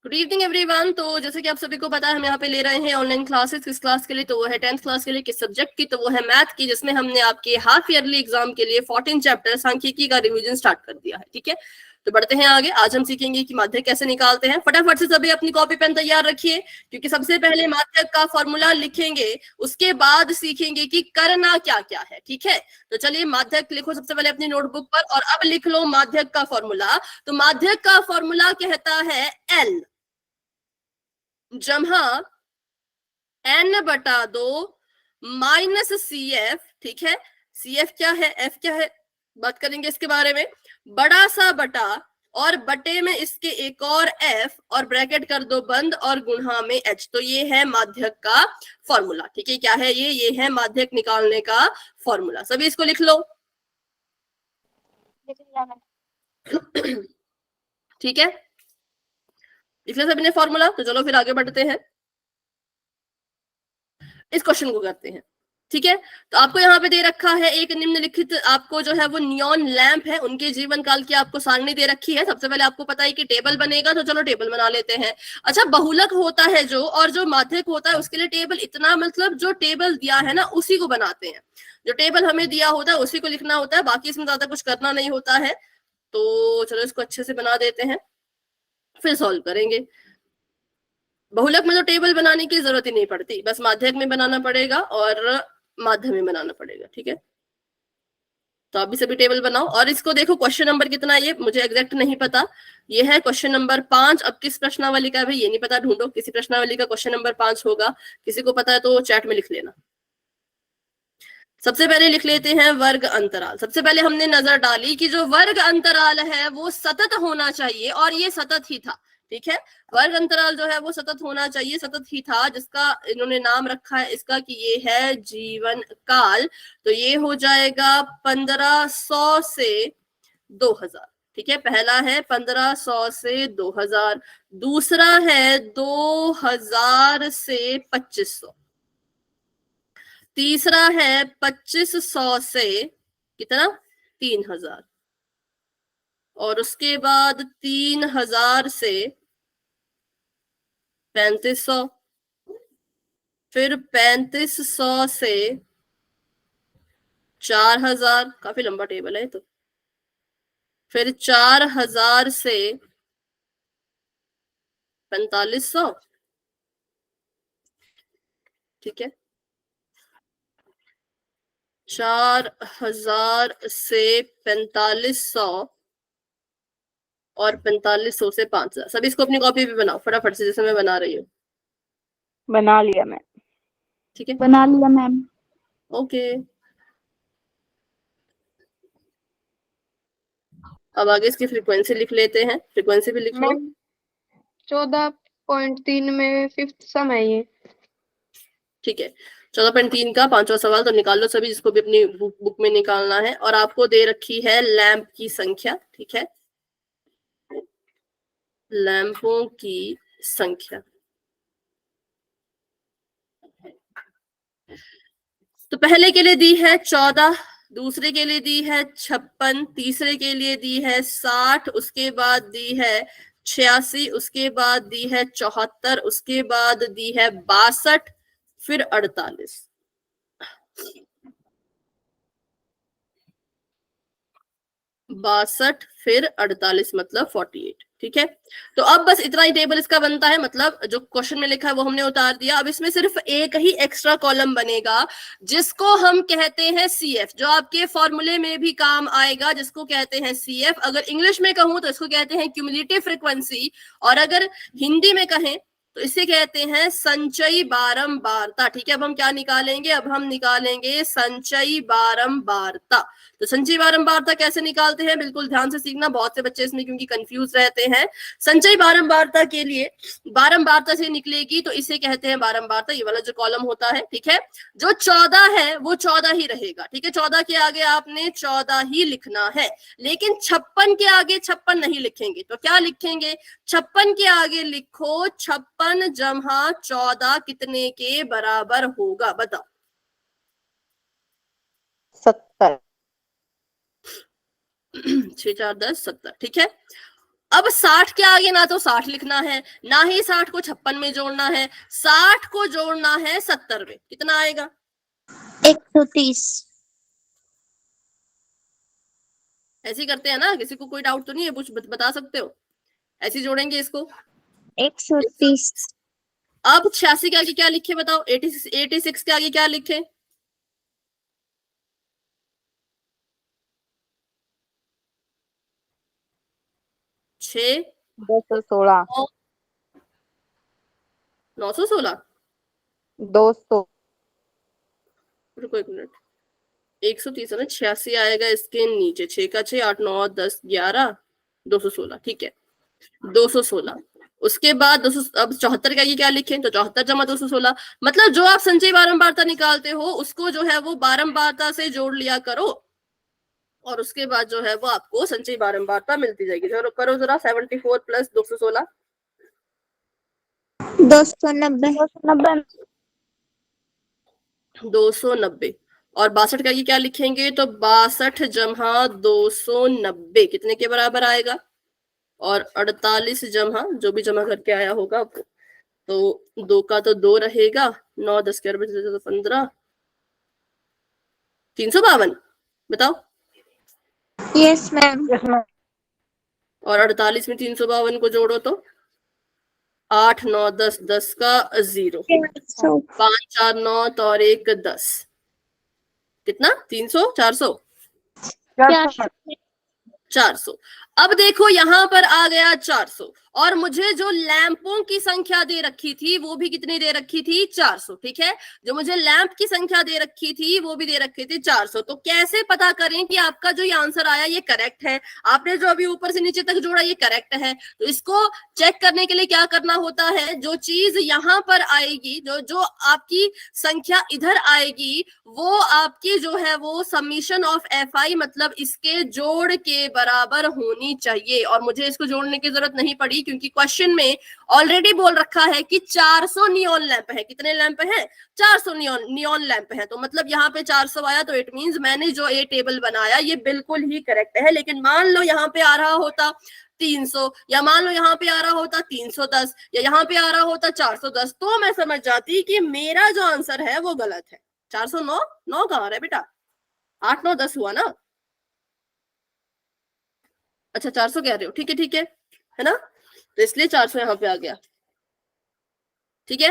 Good evening everyone. तो जैसे कि आप सभी को पता है, हम यहाँ पे ले रहे हैं ऑनलाइन क्लासेस। किस क्लास के लिए? तो वो है 10th क्लास के लिए। किस सब्जेक्ट की? तो वो है मैथ की, जिसमें हमने आपके हाफ ईयरली एग्जाम के लिए 14 चैप्टर सांख्यिकी का रिवीजन स्टार्ट कर दिया है। ठीक है, तो बढ़ते हैं आगे। आज हम सीखेंगे कि माध्यक कैसे निकालते हैं। फटाफट से सभी अपनी कॉपी पेन तैयार रखिए, क्योंकि सबसे पहले माध्यक का फॉर्मूला लिखेंगे, उसके बाद सीखेंगे कि करना क्या क्या है। ठीक है, तो चलिए माध्यक लिखो सबसे पहले अपनी नोटबुक पर, और अब लिख लो माध्यक का फॉर्मूला। तो माध्यक का फॉर्मूला कहता है एल जमा n/2 माइनस CF। ठीक है, CF क्या है, F क्या है, बात करेंगे इसके बारे में। बड़ा सा बटा और बटे में इसके एक और F, और ब्रैकेट कर दो बंद, और गुणा में H। तो ये है माध्यक का फॉर्मूला। ठीक है, क्या है ये है माध्यक निकालने का फॉर्मूला। सभी इसको लिख लो। ठीक है, लिख लिया सभी ने फॉर्मूला? तो चलो फिर आगे बढ़ते हैं, इस क्वेश्चन को करते हैं। ठीक है, तो आपको यहाँ पे दे रखा है एक निम्नलिखित, आपको जो है वो नियॉन लैंप है, उनके जीवन काल की आपको सारणी दे रखी है। सबसे पहले आपको पता है कि टेबल बनेगा, तो चलो टेबल बना लेते हैं। अच्छा, बहुलक होता है जो, और जो माध्यक होता है उसके लिए टेबल इतना, मतलब जो टेबल दिया है ना उसी को बनाते हैं। जो टेबल हमें दिया होता है उसी को लिखना होता है, बाकी इसमें ज्यादा कुछ करना नहीं होता है। तो चलो इसको अच्छे से बना देते हैं, फिर सॉल्व करेंगे। बहुलक में तो टेबल बनाने की जरूरत ही नहीं पड़ती, बस माध्यक में बनाना पड़ेगा और माध्यम में बनाना पड़ेगा। ठीक है, तो आप भी सभी टेबल बनाओ। और इसको देखो क्वेश्चन नंबर कितना है, ये मुझे एग्जैक्ट नहीं पता। ये है क्वेश्चन नंबर 5। अब किस प्रश्नावली का है भाई ये नहीं पता, ढूंढो। किसी प्रश्नावली का क्वेश्चन नंबर 5 होगा, किसी को पता है तो चैट में लिख लेना। सबसे पहले लिख लेते हैं वर्ग अंतराल। सबसे पहले हमने नजर डाली कि जो वर्ग अंतराल है वो सतत होना चाहिए, और ये सतत ही था। ठीक है, वर्ग अंतराल जो है वो सतत होना चाहिए, सतत ही था, जिसका इन्होंने नाम रखा है इसका कि ये है जीवन काल। तो ये हो जाएगा 1500 से 2000। ठीक है, पहला है 1500 से 2000, दूसरा है 2000 से 2500, तीसरा है 2500 से कितना, 3000, और उसके बाद 3000 से 3500, फिर 3500 से 4000, काफी लंबा टेबल है तो, फिर 4000 से 4500। ठीक है, 4000 से 4500 और 4500 से 5000। सभी इसको अपनी कॉपी पे बनाओ फटाफट से, जैसे मैं बना रही हूँ। बना लिया मैम। ठीक है, बना लिया मैम। ओके। अब आगे इसकी फ्रीक्वेंसी लिख लेते हैं, फ्रीक्वेंसी भी लिख लो। 14.3 में 5th सम है ये। ठीक है, 14.3 का 5वां सवाल तो निकाल लो सभी, जिसको भी अपनी बुक में निकालना है। और आपको दे रखी है लैंप की संख्या। ठीक है, लैंपों की संख्या। तो पहले के लिए दी है 14, दूसरे के लिए दी है 56, तीसरे के लिए दी है 60, उसके बाद दी है 86, उसके बाद दी है 74, उसके बाद दी है 62, फिर 48। 62 फिर 48 मतलब 48। ठीक है, तो अब बस इतना ही टेबल इसका बनता है, मतलब जो क्वेश्चन में लिखा है वो हमने उतार दिया। अब इसमें सिर्फ एक ही एक्स्ट्रा कॉलम बनेगा, जिसको हम कहते हैं CF, जो आपके फॉर्मूले में भी काम आएगा, जिसको कहते हैं CF। अगर इंग्लिश में कहूं तो इसको कहते हैं क्यूमुलेटिव फ्रीक्वेंसी, और अगर हिंदी में कहें तो इसे कहते हैं संचयी बारंबारता। ठीक है, अब हम क्या निकालेंगे, अब हम निकालेंगे संचयी बारंबारता। तो संचयी बारंबारता कैसे निकालते हैं, बिल्कुल ध्यान से सीखना, बहुत से बच्चे इसमें क्योंकि कंफ्यूज रहते हैं। संचयी बारंबारता के लिए, बारंबारता से निकलेगी तो इसे कहते हैं बारंबारता, ये वाला जो कॉलम होता है। ठीक है, जो 14 है वो 14 ही रहेगा। ठीक है, 14 के आगे आपने 14 ही लिखना है, लेकिन 56 के आगे 56 नहीं लिखेंगे। तो क्या लिखेंगे, 56 के आगे लिखो 56 जमा 14 कितने के बराबर होगा, बताओ। 70। 6 4 10 70। ठीक है, अब 60 के आगे ना तो 60 लिखना है, ना ही 60 को 56 में जोड़ना है, 60 को जोड़ना है 70 में। कितना आएगा? 130। ऐसे ही करते हैं ना, किसी को कोई डाउट तो नहीं है? कुछ बता सकते हो? ऐसे ही जोड़ेंगे इसको। 130। अब 86 के आगे क्या लिखे बताओ? 86 के आगे क्या लिखे? 6 216 916। 200 रुको एक मिनट, 130 है ना, 86 आएगा इसके नीचे, 6 का 6, 8 9 10 11, 216। ठीक है, 216। उसके बाद 200, अब 74 का ये क्या लिखें? तो 74 जमा 216, मतलब जो आप संचयी बारंबारता निकालते हो उसको जो है वो बारंबारता से जोड़ लिया करो, और उसके बाद जो है वो आपको संचयी बारंबारता मिलती जाएगी। चलो करो जरा, 74 प्लस 216। 290। 290। और 62 का ये क्या लिखेंगे? तो 62 जमा 290 कितने के बराबर आएगा? और 48 जमा जो भी जमा करके आया होगा, तो 2 का तो 2 रहेगा, 9 10 के 15, 352। बताओ। Yes ma'am. और 48 में 352 को जोड़ो तो 8 9 10 10 का 0, 5 4 9 तो और 1 10, कितना? 300 400 400। अब देखो यहाँ पर आ गया 400, और मुझे जो लैंपों की संख्या दे रखी थी वो भी कितनी दे रखी थी? 400। ठीक है, जो मुझे लैंप की संख्या दे रखी थी वो भी दे रखी थी 400। तो कैसे पता करें कि आपका जो ये आंसर आया ये करेक्ट है? आपने जो अभी ऊपर से नीचे तक जोड़ा ये करेक्ट है, तो इसको चेक करने के लिए क्या करना होता है? जो चीज यहाँ पर आएगी, जो जो आपकी संख्या इधर आएगी, वो आपकी जो है वो समीशन ऑफ FI मतलब इसके जोड़ के बराबर होनी चाहिए। और मुझे इसको जोड़ने की जरूरत नहीं पड़ी, क्योंकि क्वेश्चन में ऑलरेडी बोल रखा है कि 400 नियॉन लैंप है। कितने लैंप हैं? 400 नियॉन लैंप है। तो मतलब यहाँ पे 400 आया, तो इट मींस मैंने जो ये टेबल बनाया ये बिल्कुल ही करेक्ट है। लेकिन मान लो यहाँ पे आ रहा होता 300, या मान लो यहाँ पे आ रहा होता 310, या यहाँ पे आ रहा होता 410, तो मैं समझ जाती कि मेरा जो आंसर है वो गलत है। 409 9 कहाँ रहा है बेटा? 8 9 10 हुआ ना? अच्छा 400 कह रहे हो, ठीक है ना? तो इसलिए 400 यहाँ पे आ गया। ठीक है,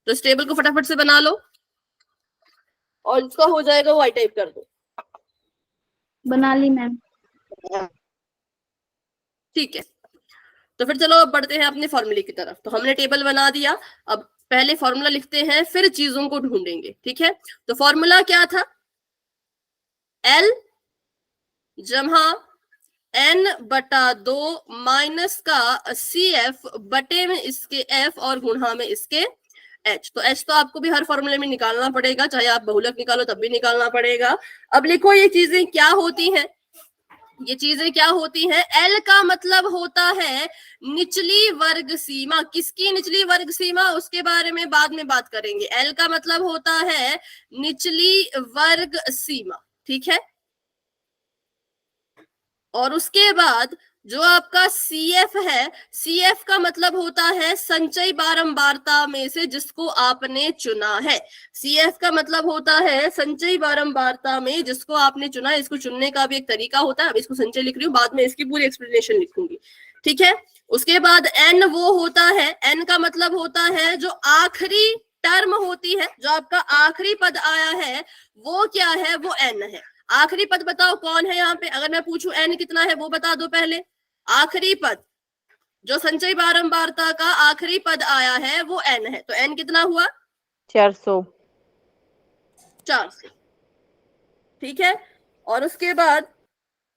तो इस टेबल को फटाफट से बना लो, और इसका हो जाएगा वो आई टाइप कर दो। बना ली मैम। ठीक है, तो फिर चलो अब बढ़ते हैं अपने फॉर्मूले की तरफ। तो हमने टेबल बना दिया, अब पहले फॉर्मूला लिखते हैं, फिर चीजों को ढूंढेंगे। ठीक है, तो फॉर्मूला क्या था? L जमा N/2 माइनस का CF बटे में इसके F और गुणा में इसके H। तो H तो आपको भी हर फॉर्मूले में निकालना पड़ेगा, चाहे आप बहुलक निकालो तब भी निकालना पड़ेगा। अब लिखो ये चीजें क्या होती हैं। ये चीजें क्या होती हैं? L का मतलब होता है निचली वर्ग सीमा। किसकी निचली वर्ग सीमा? उसके बारे में बाद में बात करेंगे। L का मतलब होता है निचली वर्ग सीमा। ठीक है, और उसके बाद जो आपका CF है, CF का मतलब होता है संचयी बारंबारता में से जिसको आपने चुना है। CF का मतलब होता है संचयी बारंबारता में जिसको आपने चुना है। इसको चुनने का भी एक तरीका होता है, अब इसको संचय लिख रही हूँ, बाद में इसकी पूरी एक्सप्लेनेशन लिखूंगी। ठीक है, उसके बाद N वो होता है, N का मतलब होता है जो आखिरी टर्म होती है, जो आपका आखिरी पद आया है वो क्या है? वो N है। आखिरी पद बताओ कौन है यहाँ पे? अगर मैं पूछूं N कितना है वो बता दो पहले। आखिरी पद जो संचयी बारंबारता का आखिरी पद आया है वो N है। तो N कितना हुआ? 400। 400। ठीक है, और उसके बाद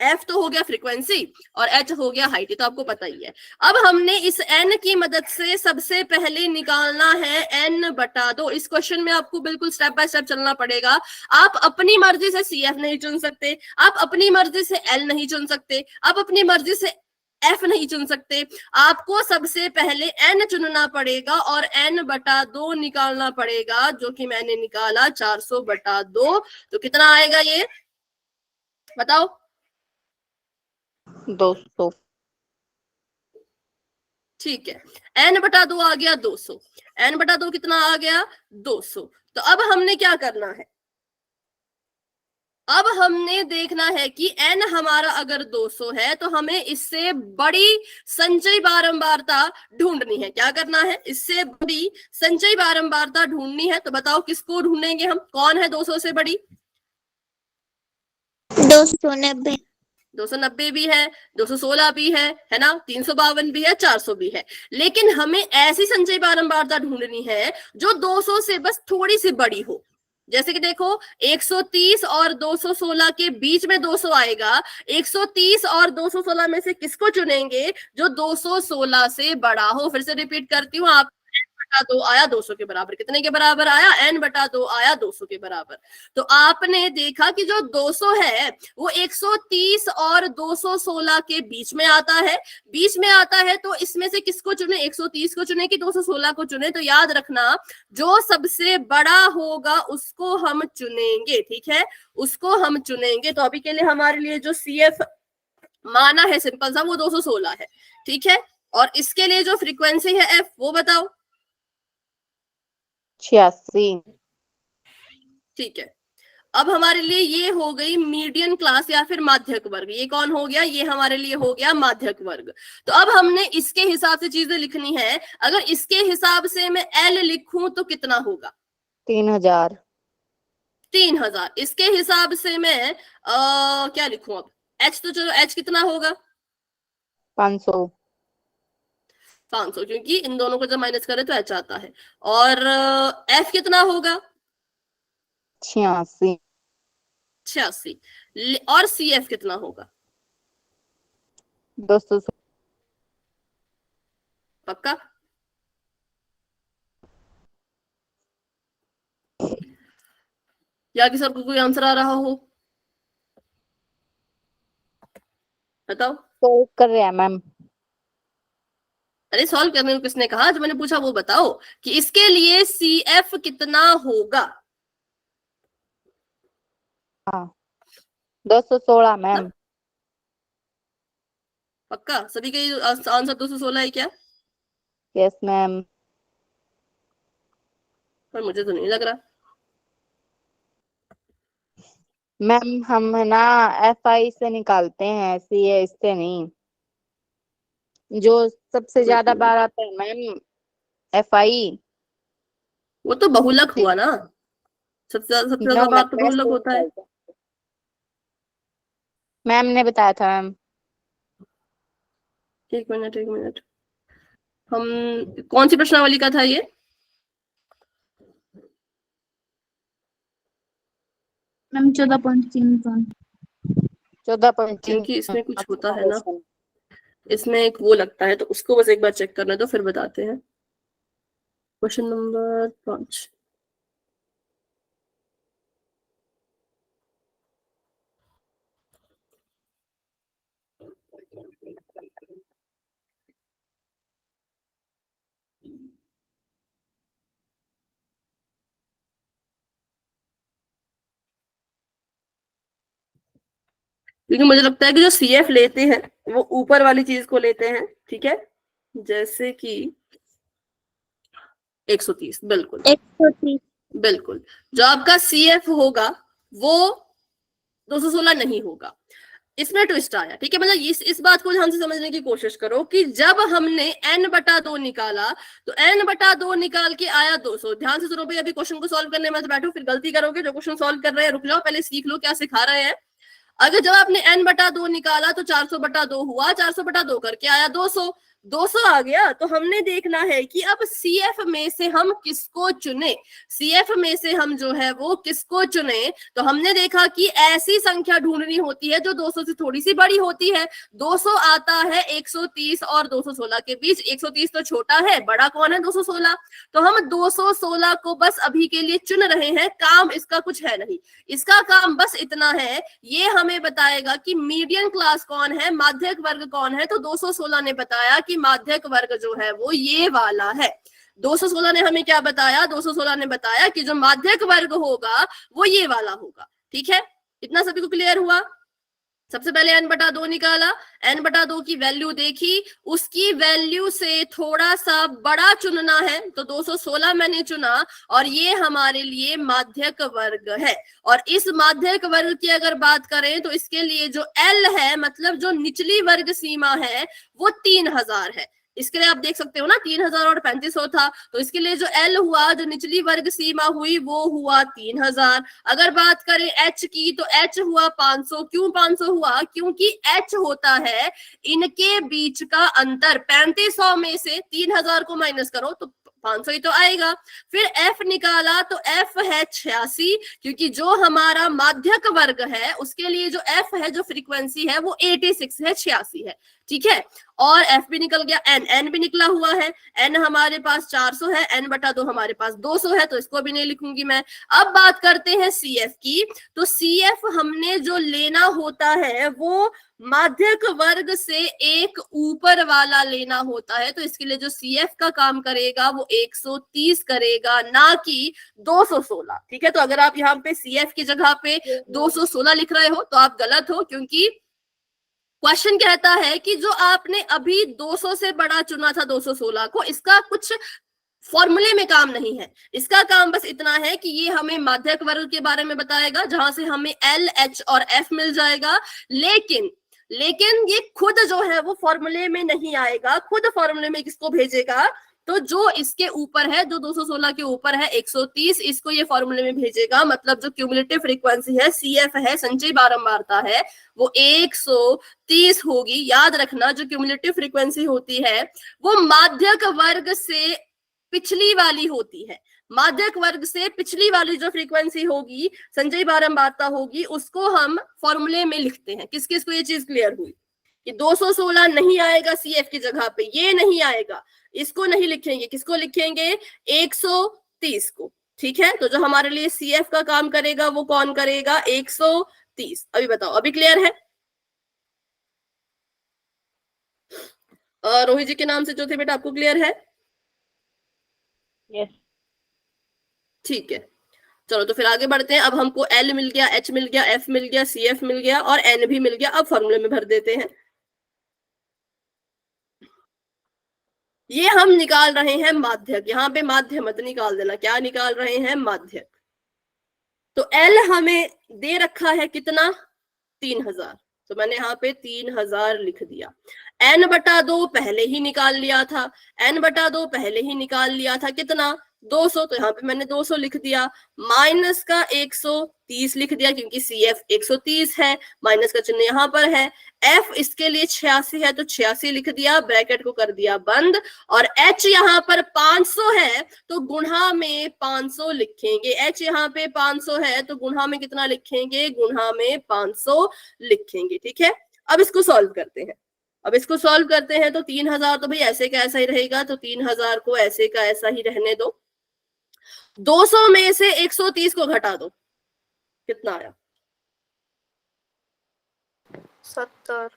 F तो हो गया फ्रीक्वेंसी और H हो गया हाइट, तो आपको पता ही है। अब हमने इस N की मदद से सबसे पहले निकालना है N/2। इस क्वेश्चन में आपको बिल्कुल स्टेप बाय स्टेप चलना पड़ेगा। आप अपनी मर्जी से CF नहीं चुन सकते, आप अपनी मर्जी से L नहीं चुन सकते, आप अपनी मर्जी से F नहीं चुन सकते। आपको सबसे पहले N चुनना पड़ेगा और N/2 निकालना पड़ेगा, जो कि मैंने निकाला 400/2। तो कितना आएगा ये बताओ? 200। ठीक है, n बटा 2 आ गया 200, n बटा 2 कितना आ गया 200। तो अब हमने क्या करना है, अब हमने देखना है कि n हमारा अगर 200 है तो हमें इससे बड़ी संचयी बारंबारता ढूंढनी है। क्या करना है, इससे बड़ी संचयी बारंबारता ढूंढनी है। तो बताओ किसको ढूंढेंगे हम, कौन है 200 से बड़ी? 290 290 भी है, 216 भी है ना, 352 भी है, 400 भी है। लेकिन हमें ऐसी संचयी बारंबारता ढूंढनी है जो 200 से बस थोड़ी सी बड़ी हो। जैसे कि देखो 130 और 216 के बीच में 200 आएगा, 130 और 216 में से किसको चुनेंगे? जो 216 से बड़ा हो। फिर से रिपीट करती हूँ, आप n बटा 2 आया 200 के बराबर, कितने के बराबर आया? n बटा 2 आया 200 के बराबर। तो आपने देखा कि जो 200 है वो 130 और 216 के बीच में आता है, बीच में आता है। तो इसमें से किसको चुने? 130 को चुने कि 216 को चुने? तो याद रखना जो सबसे बड़ा होगा उसको हम चुनेंगे, ठीक है, उसको हम चुनेंगे। तो अभी के लिए हमारे लिए जो CF माना है सिंपल सा वो 216 है, ठीक है। और इसके लिए जो फ्रीक्वेंसी है F वो बताओ। 86। ठीक है, अब हमारे लिए ये हो गई मीडियन क्लास या फिर माध्यक वर्ग। ये कौन हो गया? ये हमारे लिए हो गया माध्यक वर्ग। तो अब हमने इसके हिसाब से चीजें लिखनी है। अगर इसके हिसाब से मैं L लिखूं तो कितना होगा? 3000। 3000। इसके हिसाब से मैं क्या लिखूं अब? H, तो चलो H कितना होगा? 500। 500, क्योंकि इन दोनों को जब माइनस करें तो H आता है। और F कितना होगा? 86। 86। और CF कितना होगा? 200। पक्का? या कि सबको कोई आंसर आ रहा हो? बताओ। सॉल्व कर रहे हैं मैम। अरे सॉल्व करने को किसने कहा? जो मैंने पूछा वो बताओ कि इसके लिए CF कितना होगा। हाँ 216 मैम। पक्का सभी के आंसर 216 है क्या? Yes ma'am. पर मुझे तो नहीं लग रहा। मैम हम है ना FI से निकालते हैं, CA से नहीं। जो सबसे ज्यादा बार आता है मैम FI। वो तो बहुलक हुआ ना, सबसे ज्यादा बार तो बहुलक होता है। मैम ने बताया था मैम। एक मिनट एक मिनट, हम कौन सी प्रश्नावली का था ये? मैम 14.3। 14.3। क्योंकि इसमें कुछ होता है ना, इसमें एक वो लगता है, तो उसको बस एक बार चेक करना, तो फिर बताते हैं। Question number 5। क्योंकि मुझे लगता है कि जो CF लेते हैं वो ऊपर वाली चीज को लेते हैं, ठीक है, जैसे कि 130। बिल्कुल 130। बिल्कुल, जो आपका CF होगा वो 216 नहीं होगा। इसमें ट्विस्ट आया, ठीक है। मतलब इस बात को ध्यान से समझने की कोशिश करो कि जब हमने n बटा 2 निकाला तो n बटा 2 निकाल के आया 200। ध्यान से सुनो भाई, अभी क्वेश्चन को सॉल्व करने में मत बैठो, फिर गलती करोगे। जो क्वेश्चन सॉल्व कर रहे हैं रुक जाओ, पहले सीख लो क्या सिखा रहे हैं। अगर जब आपने n बटा 2 निकाला तो 400 बटा 2 हुआ, 400 बटा 2 करके आया 200, 200 आ गया। तो हमने देखना है कि अब CF में से हम किसको चुने, CF में से हम जो है वो किसको चुने। तो हमने देखा कि ऐसी संख्या ढूंढनी होती है जो 200 से थोड़ी सी बड़ी होती है। 200 आता है 130 और 216 के बीच। 130 तो छोटा है, बड़ा कौन है? 216। तो हम 216 को बस अभी के लिए चुन रहे हैं, काम इसका कुछ है नहीं। इसका काम बस इतना है, ये हमें बताएगा कि मीडियन क्लास कौन है, माध्यक वर्ग कौन है। तो 216 ने बताया कि माध्यक वर्ग जो है वो ये वाला है। 216 ने हमें क्या बताया? 216 ने बताया कि जो माध्यक वर्ग होगा वो ये वाला होगा, ठीक है। इतना सभी को क्लियर हुआ? सबसे पहले n/2 निकाला, n/2 की वैल्यू देखी, उसकी वैल्यू से थोड़ा सा बड़ा चुनना है, तो 216 मैंने चुना, और ये हमारे लिए माध्यक वर्ग है। और इस माध्यक वर्ग की अगर बात करें तो इसके लिए जो L है, मतलब जो निचली वर्ग सीमा है, वो 3000 है। इसके लिए आप देख सकते हो ना, 3000 और 3500 था, तो इसके लिए जो L हुआ, जो निचली वर्ग सीमा हुई, वो हुआ 3000। अगर बात करें H की, तो H हुआ 500। क्यों 500 हुआ? क्योंकि H होता है इनके बीच का अंतर। 3500 में से 3000 को माइनस करो तो 500 ही तो आएगा। फिर F निकाला तो F है 86, क्योंकि जो हमारा माध्यक वर्ग है उसके लिए जो F है, जो फ्रीक्वेंसी है, वो 86 है, 86 है। ठीक है, और F भी निकल गया, N भी निकला हुआ है। N हमारे पास 400 है, n/2 हमारे पास 200 है, तो इसको भी नहीं लिखूंगी मैं। अब बात करते हैं CF की। तो CF हमने जो लेना होता है वो माध्यक वर्ग से एक ऊपर वाला लेना होता है, तो इसके लिए जो CF का काम करेगा वो 130 करेगा, ना कि 216। ठीक है, तो अगर आप यहाँ पे CF की जगह पे 216 लिख रहे हो तो आप गलत हो, क्योंकि क्वेश्चन कहता है कि जो आपने अभी 200 से बड़ा चुना था 216 को, इसका कुछ फॉर्मूले में काम नहीं है। इसका काम बस इतना है कि ये हमें माध्यक वर्ग के बारे में बताएगा, जहां से हमें L, H और F मिल जाएगा। लेकिन ये खुद जो है वो फॉर्मूले में नहीं आएगा। खुद फॉर्मूले में किसको भेजेगा? तो जो इसके ऊपर है, जो 216 के ऊपर है, 130, इसको ये फॉर्मूले में भेजेगा। मतलब जो क्यूमुलेटिव फ्रीक्वेंसी है, CF है, संचयी बारंबारता है, वो 130 होगी। याद रखना, जो क्यूमुलेटिव फ्रीक्वेंसी होती है वो माध्यक वर्ग से पिछली वाली होती है। माध्यक वर्ग से पिछली वाली जो फ्रीक्वेंसी होगी, संचयी बारंबारता होगी, उसको हम फॉर्मूले में लिखते हैं। किस किस को ये चीज क्लियर हुई कि 216 नहीं आएगा CF की जगह पे, ये नहीं आएगा, इसको नहीं लिखेंगे। किसको लिखेंगे? 130 को। ठीक है, तो जो हमारे लिए CF का काम करेगा वो कौन करेगा? 130। अभी बताओ, अभी क्लियर है? रोहित जी के नाम से जो थे बेटा, आपको क्लियर है? यस। ठीक है, चलो तो फिर आगे बढ़ते हैं। अब हमको L मिल गया, H मिल गया, F मिल गया, CF मिल गया और N भी मिल गया। अब फॉर्मूले में भर देते हैं। ये हम निकाल रहे हैं माध्यक। यहाँ पे माध्य मत निकाल देना, क्या निकाल रहे हैं? माध्यक। तो L हमें दे रखा है कितना? 3000, तो मैंने यहाँ पे 3000 लिख दिया। n/2 पहले ही निकाल लिया था, n/2 पहले ही निकाल लिया था, कितना? 200, तो यहाँ पे मैंने 200 लिख दिया। माइनस का 130 लिख दिया, क्योंकि CF 130 है, माइनस का चिन्ह यहाँ पर है। F इसके लिए 86 है, तो 86 लिख दिया, ब्रैकेट को कर दिया बंद। और H यहाँ पर 500 है, तो गुणा में 500 लिखेंगे। H यहाँ पे 500 है, तो गुणा में कितना लिखेंगे? गुणा में 500 लिखेंगे। ठीक है, अब इसको सॉल्व करते हैं। तो 3000 तो भाई ऐसे का ऐसा ही रहेगा, तो 3000 को ऐसे का ऐसा ही रहने दो। 200 में से 130 को घटा दो, कितना आया? 70।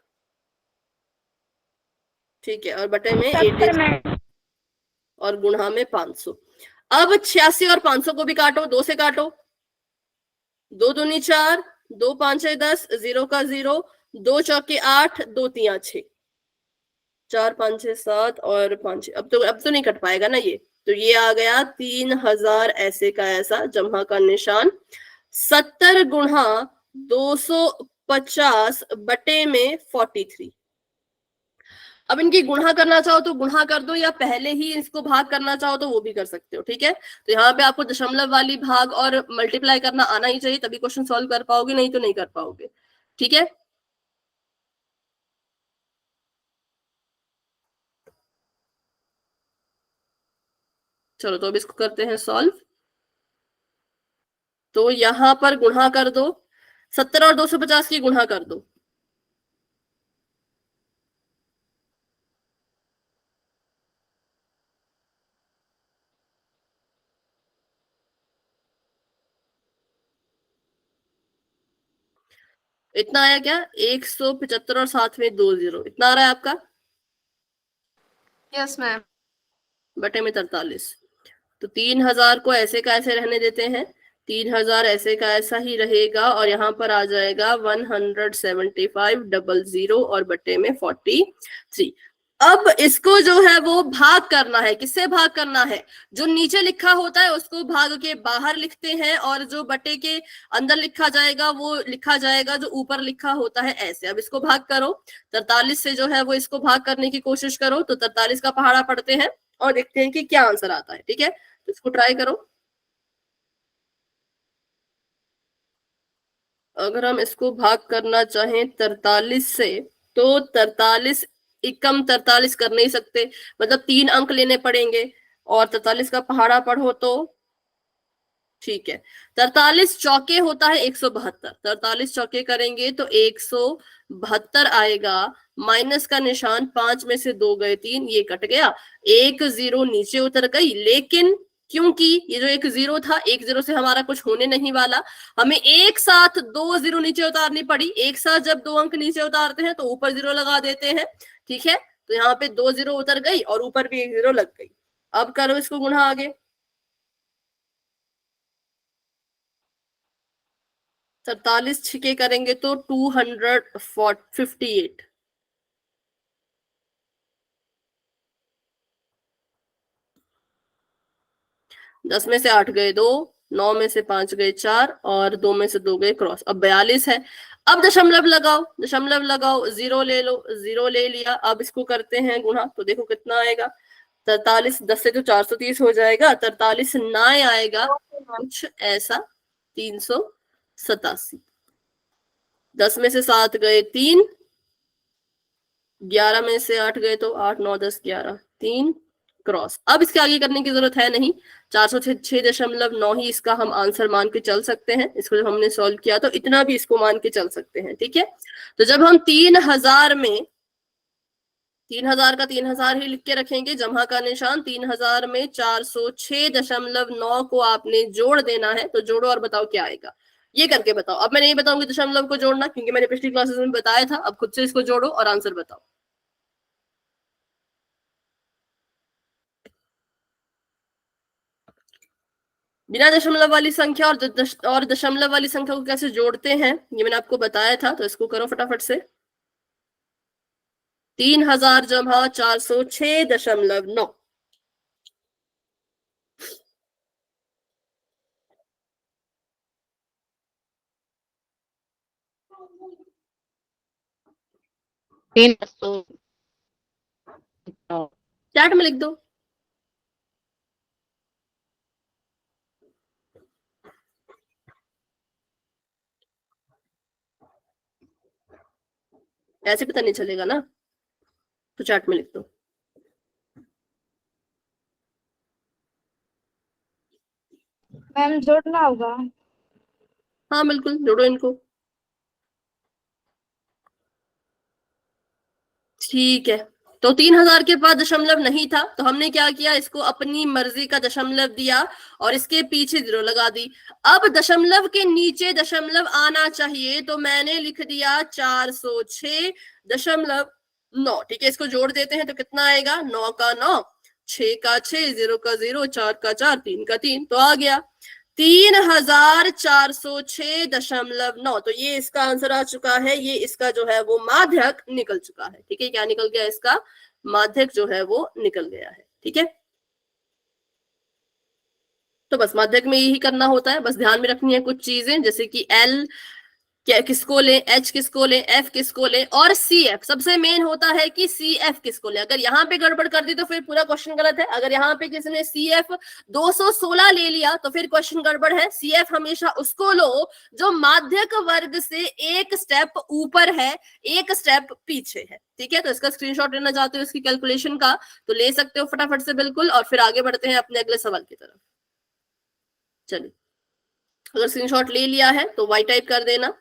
ठीक है, और बटे में 80 और गुणा में 500। अब 86 और 500 को भी काटो, 2 से काटो। 2 दूनी 4, 2 5 10, 0 का 0, 2 चौके 8, 2 3 6, 4 5 6 7 और 5 अब तो नहीं कट पाएगा ना ये, तो ये आ गया 3000 ऐसे का ऐसा, जमा का निशान। 70 गुणा 250 बटे में 43। अब इनकी गुणा करना चाहो तो गुणा कर दो, या पहले ही इसको भाग करना चाहो तो वो भी कर सकते हो। ठीक है, तो यहाँ पे आपको दशमलव वाली भाग और मल्टीप्लाई करना आना ही चाहिए, तभी क्वेश्चन सॉल्व कर पाओगे, नहीं तो नहीं कर पाओगे। ठीक है, चलो तो अब इसको करते हैं सॉल्व। तो यहां पर गुणा कर दो, 70 और 250 की गुणा कर दो। इतना आया क्या? 175 और साथ में 2 0, इतना आ रहा है आपका? Yes ma'am. बटे में 43। तो 3000 को ऐसे का ऐसे रहने देते हैं, 3000 ऐसे का ऐसा ही रहेगा और यहाँ पर आ जाएगा 17500 और बटे में 43। अब इसको जो है वो भाग करना है, किससे भाग करना है? जो नीचे लिखा होता है उसको भाग के बाहर लिखते हैं और जो बटे के अंदर लिखा जाएगा वो लिखा जाएगा जो ऊपर लिखा होता है ऐसे। अब इसको भाग करो, 43 से जो है वो इसको भाग करने की कोशिश करो, तो 43 का पहाड़ा पढ़ते हैं और देखते हैं कि क्या आंसर आता है। ठीक है, तो इसको ट्राई करो। अगर हम इसको भाग करना चाहें 43 से, तो 43 एकम 43 कर नहीं सकते, मतलब 3 अंक लेने पड़ेंगे और 43 का पहाड़ा पढ़ो तो ठीक है 43 चौके होता है 172, 43 चौके करेंगे तो 172 आएगा। माइनस का निशान, 5 में से 2 गए 3, ये कट गया, 1 0 नीचे उतर गई। लेकिन क्योंकि ये जो 1 0 था, 1 0 से हमारा कुछ होने नहीं वाला, हमें एक साथ 2 0 नीचे उतारनी पड़ी। एक साथ जब 2 अंक नीचे उतारते हैं तो ऊपर 0 लगा देते हैं। ठीक है, तो यहाँ पे 2 0 उतर गई और ऊपर भी 1 0 लग गई। अब करो इसको गुणा आगे, 43 छिके करेंगे तो 258। 10 में से 8 गए 2, 9 में से 5 गए 4 और 2 में से 2 गए क्रॉस। अब 42 है। अब दशमलव लगाओ, दशमलव लगाओ, 0 ले लो, 0 ले लिया। अब इसको करते हैं गुणा, तो देखो कितना आएगा। 43 10 से तो 430 हो जाएगा, 43 ना आएगा कुछ ऐसा 387। 10 में से 7 गए 3, 11 में से 8 गए तो 8 9 10 11, 3 क्रॉस। अब इसके आगे करने की जरूरत है नहीं, 406.9 ही इसका हम आंसर मान के चल सकते हैं। इसको जब हमने सॉल्व किया तो इतना भी इसको मान के चल सकते हैं। ठीक है, तो जब हम 3000 में 3000 का 3000 ही लिख के रखेंगे, जमा का निशान, 3000 में 406.9 को आपने जोड़ देना है। तो जोड़ो और बताओ क्या आएगा, ये करके बताओ। अब मैं नहीं बताऊंगी दशमलव को जोड़ना, क्योंकि मैंने पिछली क्लासेस में बताया था। अब खुद से इसको जोड़ो और आंसर बताओ। बिना दशमलव वाली संख्या और दशमलव वाली संख्या को कैसे जोड़ते हैं ये मैंने आपको बताया था, तो इसको करो फटाफट से। 3000 जमा 406.9। चैट में लिख दो। ऐसे पता नहीं चलेगा ना, तो चैट में लिख दो। मैम जोड़ना होगा। हाँ बिल्कुल, जोड़ो इनको। ठीक है, तो 3000 के बाद दशमलव नहीं था, तो हमने क्या किया, इसको अपनी मर्जी का दशमलव दिया और इसके पीछे 0 लगा दी। अब दशमलव के नीचे दशमलव आना चाहिए, तो मैंने लिख दिया 406.9। ठीक है, इसको जोड़ देते हैं तो कितना आएगा, 9 का 9, 6 का 6, 0 का 0, 4 का 4, 3 का 3, तो आ गया 3406.9। तो ये इसका आंसर आ चुका है। ये इसका जो है वो माध्यक निकल चुका है। ठीक है, क्या निकल गया, इसका माध्यक जो है वो निकल गया है। ठीक है, तो बस माध्यक में यही करना होता है। बस ध्यान में रखनी है कुछ चीजें, जैसे कि एल क्या किसको लें, एच किसको लें, एफ किसको लें, और सी एफ। सबसे मेन होता है कि सी एफ किसको लें। अगर यहाँ पे गड़बड़ कर दी तो फिर पूरा क्वेश्चन गलत है। अगर यहाँ पे किसी ने सी एफ 216 ले लिया तो फिर क्वेश्चन गड़बड़ है। सी एफ हमेशा उसको लो जो माध्यक वर्ग से एक स्टेप ऊपर है, एक स्टेप पीछे है। ठीक है, तो इसका स्क्रीनशॉट लेना चाहते हो इसकी कैलकुलेशन का, तो ले सकते हो फटाफट से बिल्कुल। और फिर आगे बढ़ते हैं अपने अगले सवाल की तरफ। चलिए, अगर स्क्रीनशॉट ले लिया है तो वाई टाइप कर देना,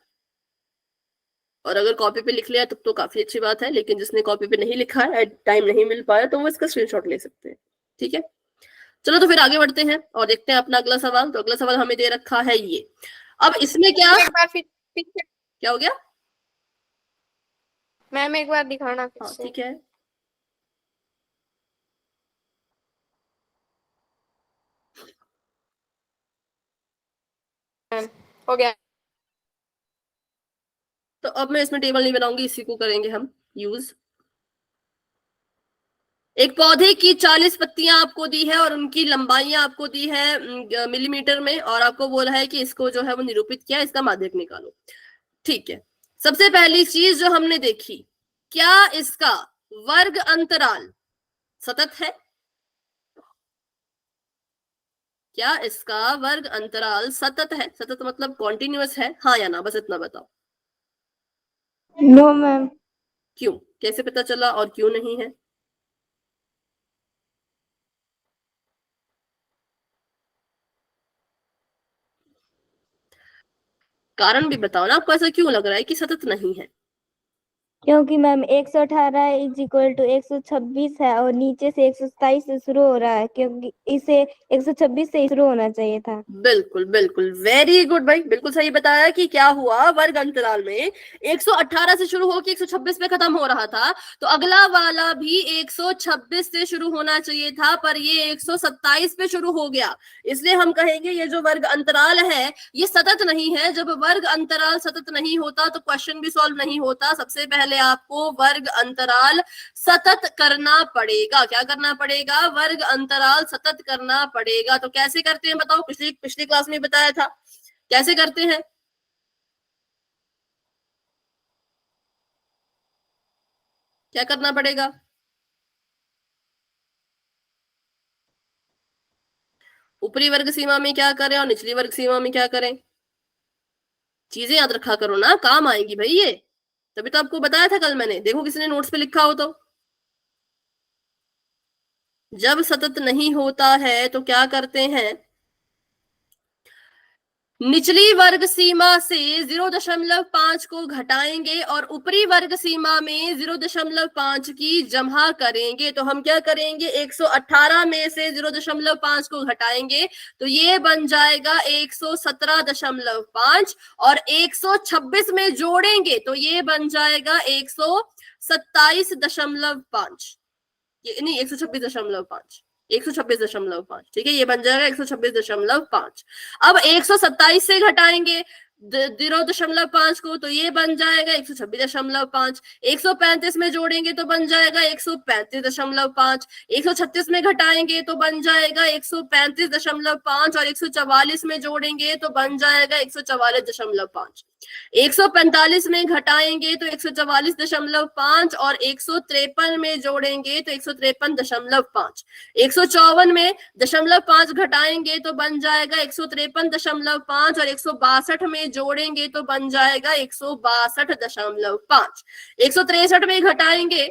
और अगर कॉपी पे लिख लिया तब तो काफी अच्छी बात है। लेकिन जिसने कॉपी पे नहीं लिखा है, टाइम नहीं मिल पाया, तो वो इसका स्क्रीनशॉट ले सकते हैं। ठीक है, चलो तो फिर आगे बढ़ते हैं और देखते हैं अपना अगला सवाल। तो अगला सवाल हमें दे रखा है ये। अब इसमें क्या एक बार फिर क्या हो गया, मैम एक बार दिखाना फिर हाँ से। ठीक है। हो गया। तो अब मैं इसमें टेबल नहीं बनाऊंगी, इसी को करेंगे हम यूज। एक पौधे की 40 पत्तियां आपको दी है और उनकी लंबाइयां आपको दी है मिलीमीटर में, और आपको बोला है कि इसको जो है वो निरूपित किया, इसका माध्यक निकालो। ठीक है, सबसे पहली चीज जो हमने देखी, क्या इसका वर्ग अंतराल सतत है? क्या इसका वर्ग अंतराल सतत है? सतत मतलब कॉन्टिन्यूअस है, हाँ या ना, बस इतना बताओ। No ma'am. क्यों, कैसे पता चला और क्यों नहीं है? कारण भी बताओ ना, आपको ऐसा क्यों लग रहा है कि सतत नहीं है? क्योंकि मैम 118 इज इक्वल टू 126 है और नीचे से 127 से शुरू हो रहा है, क्योंकि इसे 126 से शुरू होना चाहिए था। बिल्कुल बिल्कुल, वेरी गुड भाई, बिल्कुल सही बताया कि क्या हुआ, वर्ग अंतराल में 118 से शुरू होकर 126 पे खत्म हो रहा था, तो अगला वाला भी 126 से शुरू होना चाहिए था, पर ये 127 पे शुरू हो गया। इसलिए हम कहेंगे ये जो वर्ग अंतराल है ये सतत नहीं है। जब वर्ग अंतराल सतत नहीं होता तो क्वेश्चन भी सॉल्व नहीं होता। सबसे पहले आपको वर्ग अंतराल सतत करना पड़ेगा। क्या करना पड़ेगा? वर्ग अंतराल सतत करना पड़ेगा। तो कैसे करते हैं बताओ? पिछली क्लास में बताया था, कैसे करते हैं? क्या करना पड़ेगा? ऊपरी वर्ग सीमा में क्या करें और निचली वर्ग सीमा में क्या करें? चीजें याद रखा करो ना, काम आएंगी भाई ये। तभी तो आपको बताया था कल मैंने, देखो किसी ने नोट्स पे लिखा हो तो। जब सतत नहीं होता है तो क्या करते हैं? निचली वर्ग सीमा से 0.5 को घटाएंगे और ऊपरी वर्ग सीमा में 0.5 की जमा करेंगे। तो हम क्या करेंगे? 118 में से 0.5 को घटाएंगे तो ये बन जाएगा 117.5, और 126 में जोड़ेंगे तो ये बन जाएगा 127.5, ये नहीं 126.5, 126.5, ठीक है, ये बन जाएगा 126.5। अब 127 से घटाएंगे 0.5 को तो ये बन जाएगा 126.5। 135 में जोड़ेंगे तो बन जाएगा 135.5। 136 में घटाएंगे तो बन जाएगा 135.5 और 144 में जोड़ेंगे तो बन जाएगा 144.5। 145 में घटाएंगे तो 144.5 और 153 में जोड़ेंगे तो 153.5। 154 में 0.5 घटाएंगे तो बन जाएगा 153.5 और 162 में जोड़ेंगे तो बन जाएगा 162.5। 163 में घटाएंगे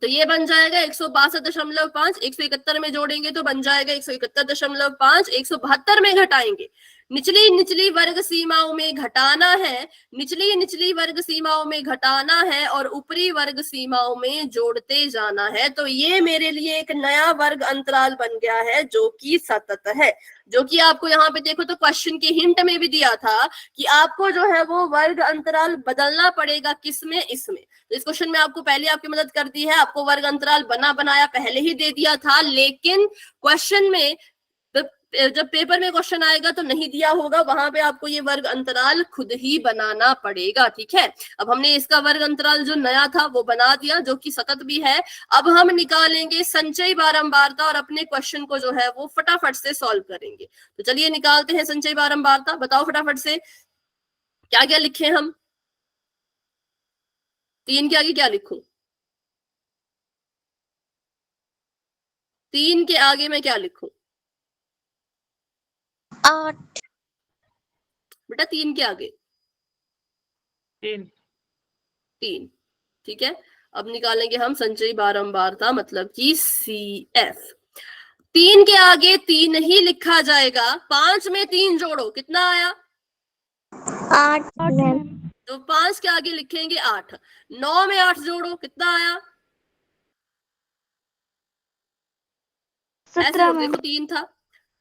तो ये बन जाएगा 162.5। 171 में जोड़ेंगे तो बन जाएगा 171.5। 172 में घटाएंगे, निचली वर्ग सीमाओं में घटाना है, निचली वर्ग सीमाओं में घटाना है और ऊपरी वर्ग सीमाओं में जोड़ते जाना है। तो ये मेरे लिए एक नया वर्ग अंतराल बन गया है जो कि सतत है, जो कि आपको यहाँ पे देखो तो क्वेश्चन के हिंट में भी दिया था कि आपको जो है वो वर्ग अंतराल बदलना पड़ेगा। किसमें? इसमें। तो इस क्वेश्चन में आपको पहले आपकी मदद कर दी है, आपको वर्ग अंतराल बना बनाया पहले ही दे दिया था, लेकिन क्वेश्चन में जब पेपर में क्वेश्चन आएगा तो नहीं दिया होगा, वहां पे आपको ये वर्ग अंतराल खुद ही बनाना पड़ेगा। ठीक है, अब हमने इसका वर्ग अंतराल जो नया था वो बना दिया, जो कि सतत भी है। अब हम निकालेंगे संचयी बारंबारता और अपने क्वेश्चन को जो है वो फटाफट से सॉल्व करेंगे। तो चलिए निकालते हैं संचयी बारंबारता। बताओ फटाफट से क्या क्या लिखे हम? 3 के आगे क्या लिखूं? 3 के आगे मैं क्या लिखूं? 8। बेटा 3 के आगे 3। 3, ठीक है। अब निकालेंगे हम संचयी बारंबारता, मतलब कि CF। 3 के आगे 3 ही लिखा जाएगा। 5 में 3 जोड़ो, कितना आया? 8 मैम। तो 5 के आगे लिखेंगे 8। 9 में 8 जोड़ो, कितना आया? 17 देखो 3 था,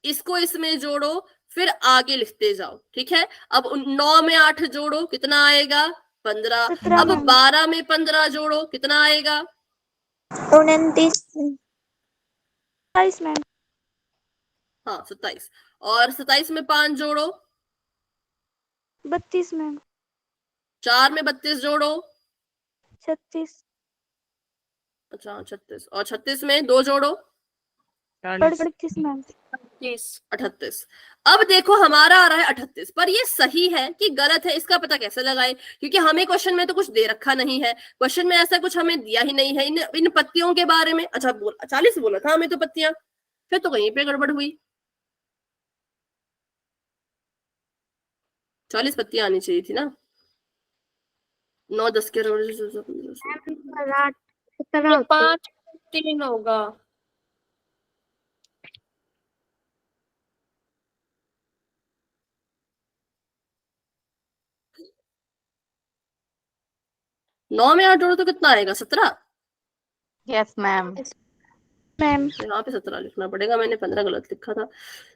इसको इसमें जोड़ो, फिर आगे लिखते जाओ। ठीक है, अब 9 में 8 जोड़ो, कितना आएगा? 15। अब 12 में 15 जोड़ो, कितना आएगा? 29 मैम। हाँ 27। और 27 में 5 जोड़ो, 32 मैम। 4 में 32 जोड़ो। 36। अच्छा 36, और 36 में 2 जोड़ो। 38 मैम। 38। अब देखो हमारा आ रहा है 38, पर ये सही है कि गलत है इसका पता कैसे लगाए, क्योंकि हमें क्वेश्चन में तो कुछ दे रखा नहीं है, क्वेश्चन में ऐसा कुछ हमें दिया ही नहीं है इन पत्तियों के बारे में। अच्छा 40 बोला था हमें तो पत्तियां, फिर तो कहीं पे गड़बड़ हुई। 40 पत्तियां आनी चाहिए थी ना। 9 10 के 5 3 होगा। 9 में 8 जोड़ो तो कितना आएगा? 17। Yes ma'am. मैम। यहाँ पे 17 लिखना पड़ेगा, मैंने 15 गलत लिखा था।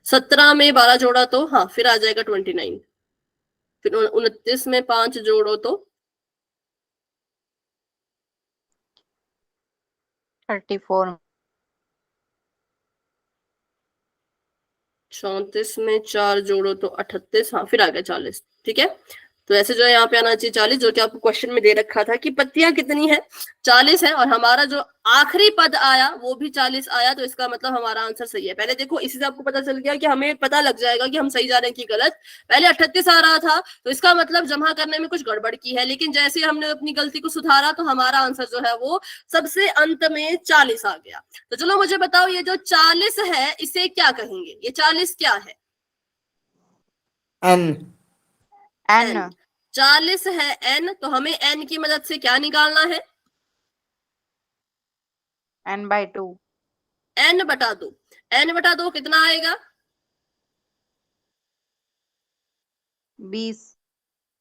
17 में 12 जोड़ा तो हाँ फिर आ जाएगा 29। फिर 29 में 5 जोड़ो तो 34। 34 में 4 जोड़ो तो 38, हाँ फिर आ गया 40। ठीक है, तो ऐसे जो है यहाँ पे आना चाहिए 40, जो कि आपको क्वेश्चन में दे रखा था कि पत्तियां कितनी है, 40 है, और हमारा जो आखिरी पद आया वो भी 40 आया, तो इसका मतलब हमारा आंसर सही है। पहले देखो इसी से आपको पता चल गया कि हमें पता लग जाएगा कि हम सही जा रहे हैं कि गलत। पहले 38 आ रहा था तो इसका मतलब जमा करने में कुछ गड़बड़ की है, लेकिन जैसे हमने अपनी गलती को सुधारा तो हमारा आंसर जो है वो सबसे अंत में 40 आ गया। तो चलो मुझे बताओ ये जो 40 है इसे क्या कहेंगे? ये 40 क्या है? एन। एन। 40 है n, तो हमें n की मदद से क्या निकालना है? n/2। n बटा 2। n बटा 2 कितना आएगा? 20।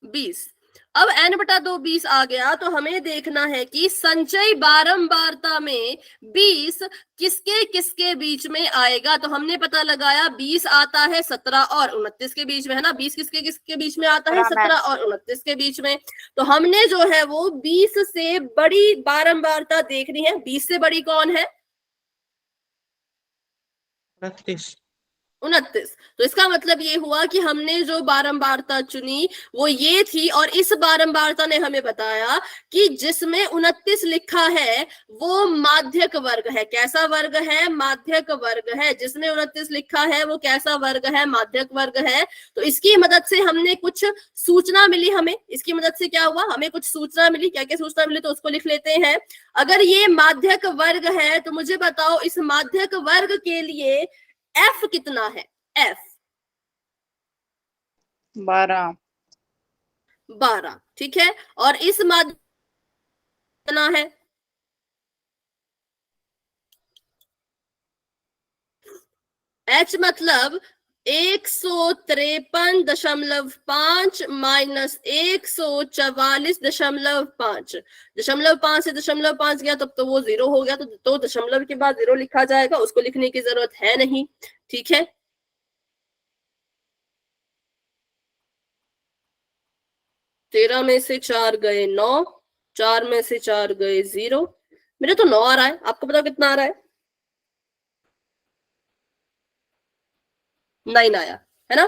20। अब n बटा 2 20 आ गया, तो हमें देखना है कि संचय बारंबारता में 20 किसके किसके बीच में आएगा। तो हमने पता लगाया 20 आता है 17 और 29 के बीच में, है ना। 20 किसके किसके बीच में आता है? 17 और 29 के बीच में। तो हमने जो है वो 20 से बड़ी बारंबारता देखनी है। 20 से बड़ी कौन है? 29। 29। तो इसका मतलब ये हुआ कि हमने जो बारंबारता चुनी वो ये थी, और इस बारंबारता ने हमें बताया कि जिसमें 29 लिखा है वो माध्यक वर्ग है। कैसा वर्ग है? माध्यक वर्ग है। जिसमें 29 लिखा है वो कैसा वर्ग है? माध्यक वर्ग है। तो इसकी मदद से हमने कुछ सूचना मिली हमें। इसकी मदद से क्या हुआ? हमें कुछ सूचना मिली। क्या क्या सूचना मिली तो उसको लिख लेते हैं। अगर ये माध्यक वर्ग है तो मुझे बताओ इस माध्यक वर्ग के लिए f कितना है? f 12। 12। ठीक है, और इस माध्यक कितना है? h मतलब 153.5 माइनस 144.5। 0.5 से 0.5 गया तब तो वो 0 हो गया, तो दशमलव के बाद 0 लिखा जाएगा, उसको लिखने की जरूरत है नहीं। ठीक है, 13 में से 4 गए 9, 4 में से 4 गए 0। मेरे तो 9 आ रहा है, आपको पता कितना आ रहा है? 9 आया है ना।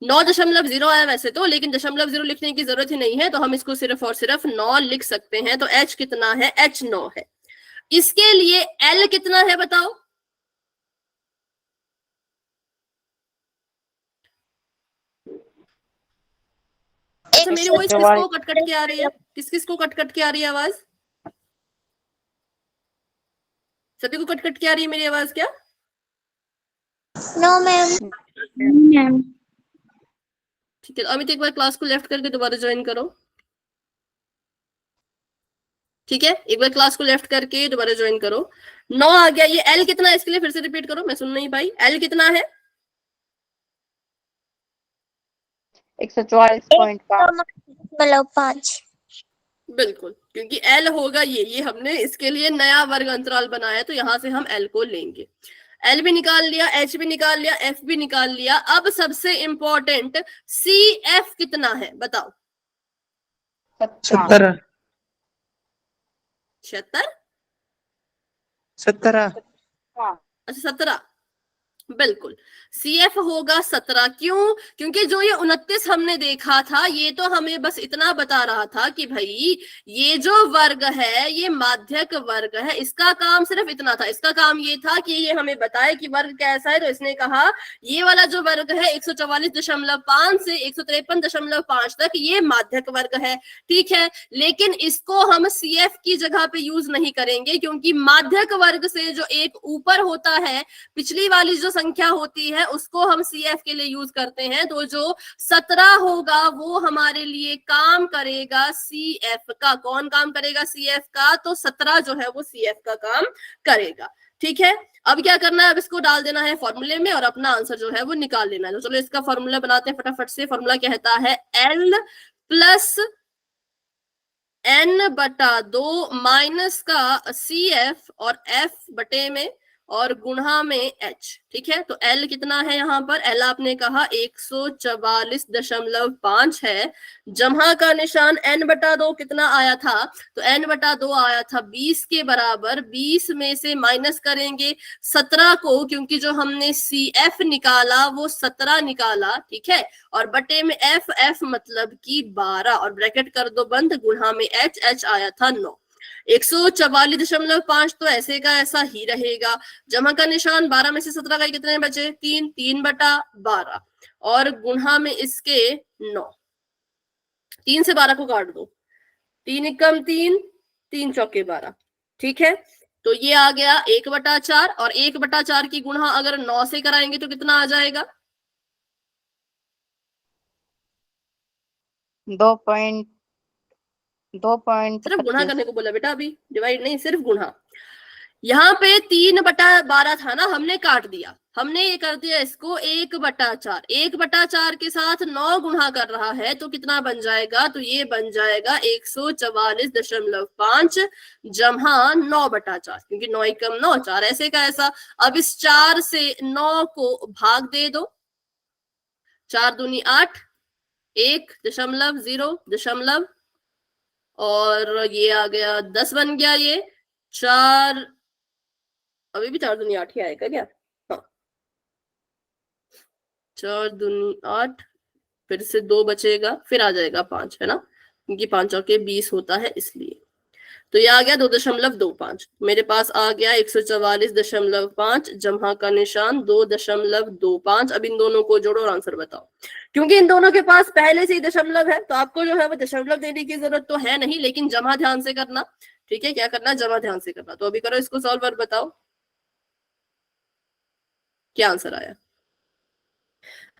9.0 आया वैसे तो, लेकिन 0.0 लिखने की जरूरत ही नहीं है, तो हम इसको सिर्फ और सिर्फ 9 लिख सकते हैं। तो h कितना है? h 9 है। इसके लिए l कितना है बताओ? अच्छा मेरी वॉइस किसको कट कट के आ रही है? किस किस को कट कट के आ रही है आवाज? सभी को कट कट के आ रही है मेरी आवाज क्या? No ma'am. ठीक है, अमित एक बार क्लास को लेफ्ट करके दोबारा ज्वाइन करो। ठीक है, एक बार क्लास को लेफ्ट करके दोबारा ज्वाइन करो। 9 आ गया। ये l कितना है इसके लिए फिर से रिपीट करो, मैं सुन नहीं पाई। l कितना है? 144.5। बिल्कुल, क्योंकि l होगा ये हमने इसके लिए नया वर्ग अंतराल बनाया है, तो यहां से हम l को लेंगे। l भी निकाल लिया, h भी निकाल लिया, f भी निकाल लिया। अब सबसे इंपॉर्टेंट cf कितना है बताओ? 17। 76। 17। अच्छा 17। बिल्कुल CF होगा 17। क्यों? क्योंकि जो ये 29 हमने देखा था ये तो हमें बस इतना बता रहा था कि भाई ये जो वर्ग है ये माध्यक वर्ग है, इसका काम सिर्फ इतना था। इसका काम ये था कि ये हमें बताए कि वर्ग कैसा है। तो इसने कहा ये वाला जो वर्ग है 144.5 से 153.5 तक ये माध्यक वर्ग है, ठीक है। लेकिन इसको हम CF की जगह पे यूज नहीं करेंगे, क्योंकि माध्यक वर्ग से जो एक ऊपर होता है, पिछली वाली जो संख्या होती है, उसको हम CF के लिए यूज करते हैं। तो जो 17 होगा वो हमारे लिए काम करेगा CF का। कौन काम करेगा CF का? तो 17 जो है वो CF का काम करेगा, ठीक है। अब क्या करना है? अब इसको डाल देना है फॉर्मूले में और अपना आंसर जो है वो निकाल लेना है। तो चलो इसका फॉर्मूला बनाते हैं फटाफट से। फॉर्मूला कहता है L प्लस N/2 माइनस का CF और F बटे में और गुणा में H, ठीक है। तो L कितना है यहाँ पर? L आपने कहा 144.5 है। जमा का निशान N/2 कितना आया था? तो N/2 आया था 20 के बराबर। 20 में से माइनस करेंगे 17 को, क्योंकि जो हमने CF निकाला वो 17 निकाला, ठीक है। और बटे में F मतलब कि 12 और ब्रैकेट कर दो बंद, गुणा में H आया था 9। 144.5 तो ऐसे का ऐसा ही रहेगा। जमा का निशान 12 में से 17 का कितने बचे? 3/12 और गुणा में इसके 9। 3 से 12 को काट दो, 3 एकम 3, 3 चौके 12, ठीक है। तो ये आ गया 1/4 और 1/4 की गुणा अगर 9 से कराएंगे तो कितना आ जाएगा? 2.2 सिर्फ गुणा करने को बोला बेटा, अभी डिवाइड नहीं, सिर्फ गुणा। यहाँ पे 3/12 था ना, हमने काट दिया। हमने ये कर दिया इसको 1/4। 1/4 के साथ 9 गुणा कर रहा है तो कितना बन जाएगा? तो ये बन जाएगा 144.5 जमा 9/4, क्योंकि 9 एकम 9, 4 ऐसे का ऐसा। अब इस 4 से 9 को भाग दे दो, 4 दूनी 8, 1.0 और ये आ गया 10 बन गया। ये 4, अभी भी 4 दूनी 8 ही आएगा क्या? हाँ, 4 दूनी 8, फिर से 2 बचेगा, फिर आ जाएगा 5, है ना, क्योंकि 5 चौके 20 होता है इसलिए। तो ये आ गया 2.25। मेरे पास आ गया 144.5 जमा का निशान 2.25। अब इन दोनों को जोड़ो और आंसर बताओ। क्योंकि इन दोनों के पास पहले से ही दशमलव है तो आपको जो है वो दशमलव देने की जरूरत तो है नहीं, लेकिन जमा ध्यान से करना, ठीक है। क्या करना? जमा ध्यान से करना। तो अभी करो इसको सॉल्व और बताओ क्या आंसर आया।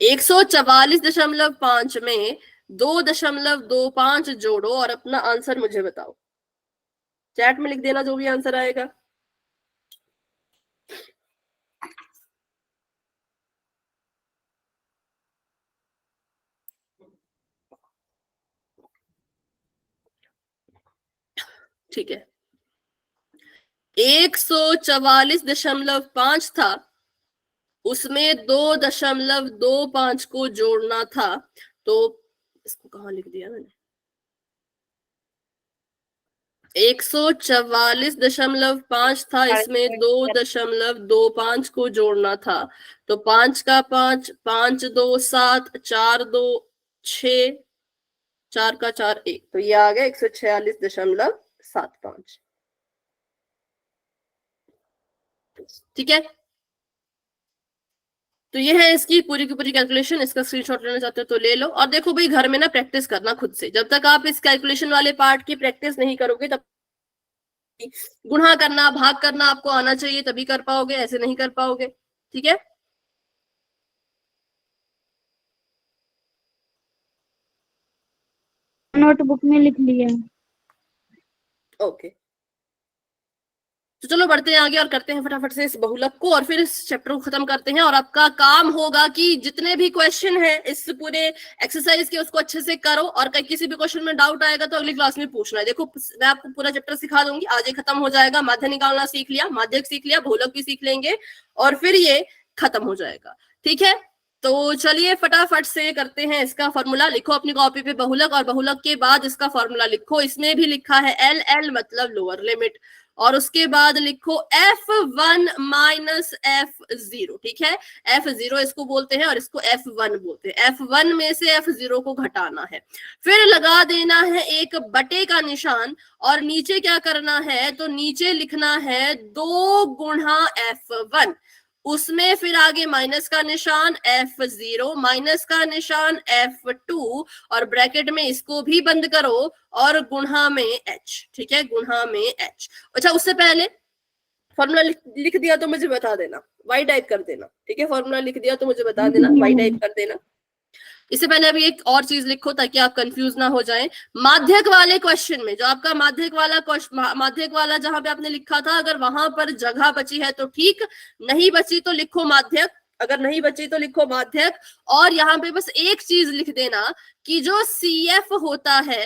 144.5 में 2.25 जोड़ो और अपना आंसर मुझे बताओ। चैट में लिख देना जो भी आंसर आएगा। ठीक है, 144.5 था, उसमें 2.25 को जोड़ना था। तो इसको कहाँ लिख दिया मैंने? 144.5 था, इसमें 2.25 को जोड़ना था। तो 5 का 5, 5 2 7, 4 2 6, 4 का 4 1, तो ये आ गया 146.75, ठीक है। तो ये है इसकी पूरी की पूरी कैलकुलेशन। इसका स्क्रीनशॉट लेना चाहते हो तो ले लो। और देखो भाई, घर में ना प्रैक्टिस करना खुद से। जब तक आप इस कैलकुलेशन वाले पार्ट की प्रैक्टिस नहीं करोगे तब गुणा करना, भाग करना आपको आना चाहिए, तभी कर पाओगे, ऐसे नहीं कर पाओगे, ठीक है। नोटबुक में लिख लिया। ओके, तो चलो बढ़ते हैं आगे और करते हैं फटाफट से इस बहुलक को और फिर इस चैप्टर को खत्म करते हैं। और आपका काम होगा कि जितने भी क्वेश्चन है इस पूरे एक्सरसाइज के उसको अच्छे से करो, और कहीं किसी भी क्वेश्चन में डाउट आएगा तो अगली क्लास में पूछना है। देखो मैं आपको पूरा चैप्टर सिखा दूंगी, आज ये खत्म हो जाएगा। माध्य निकालना सीख लिया, माध्यक सीख लिया, बहुलक भी सीख लेंगे और फिर ये खत्म हो जाएगा, ठीक है। तो चलिए फटाफट से करते हैं इसका फॉर्मूला। लिखो अपनी कॉपी पे बहुलक और बहुलक के बाद इसका फॉर्मूला लिखो। इसमें भी लिखा है एल, एल मतलब लोअर लिमिट। और उसके बाद लिखो F1 माइनस F0, ठीक है। F0 इसको बोलते हैं और इसको F1 बोलते हैं। F1 में से F0 को घटाना है, फिर लगा देना है एक बटे का निशान और नीचे क्या करना है, तो नीचे लिखना है 2 गुणा F1, उसमें फिर आगे माइनस का निशान F0, माइनस का निशान F2 और ब्रैकेट में इसको भी बंद करो और गुणा में H, ठीक है, गुणा में H। अच्छा, उससे पहले फॉर्मूला लिख दिया तो मुझे बता देना, y टाइप कर देना, ठीक है। फॉर्मूला लिख दिया तो मुझे बता देना, y टाइप कर देना। इससे पहले अभी एक और चीज लिखो ताकि आप कंफ्यूज ना हो जाएं। माध्यक वाले क्वेश्चन में जो आपका माध्यक वाला जहां पे आपने लिखा था, अगर वहां पर जगह बची है तो ठीक, नहीं बची तो लिखो माध्यक, अगर नहीं बची तो लिखो माध्यक। और यहाँ पे बस एक चीज लिख देना कि जो CF होता है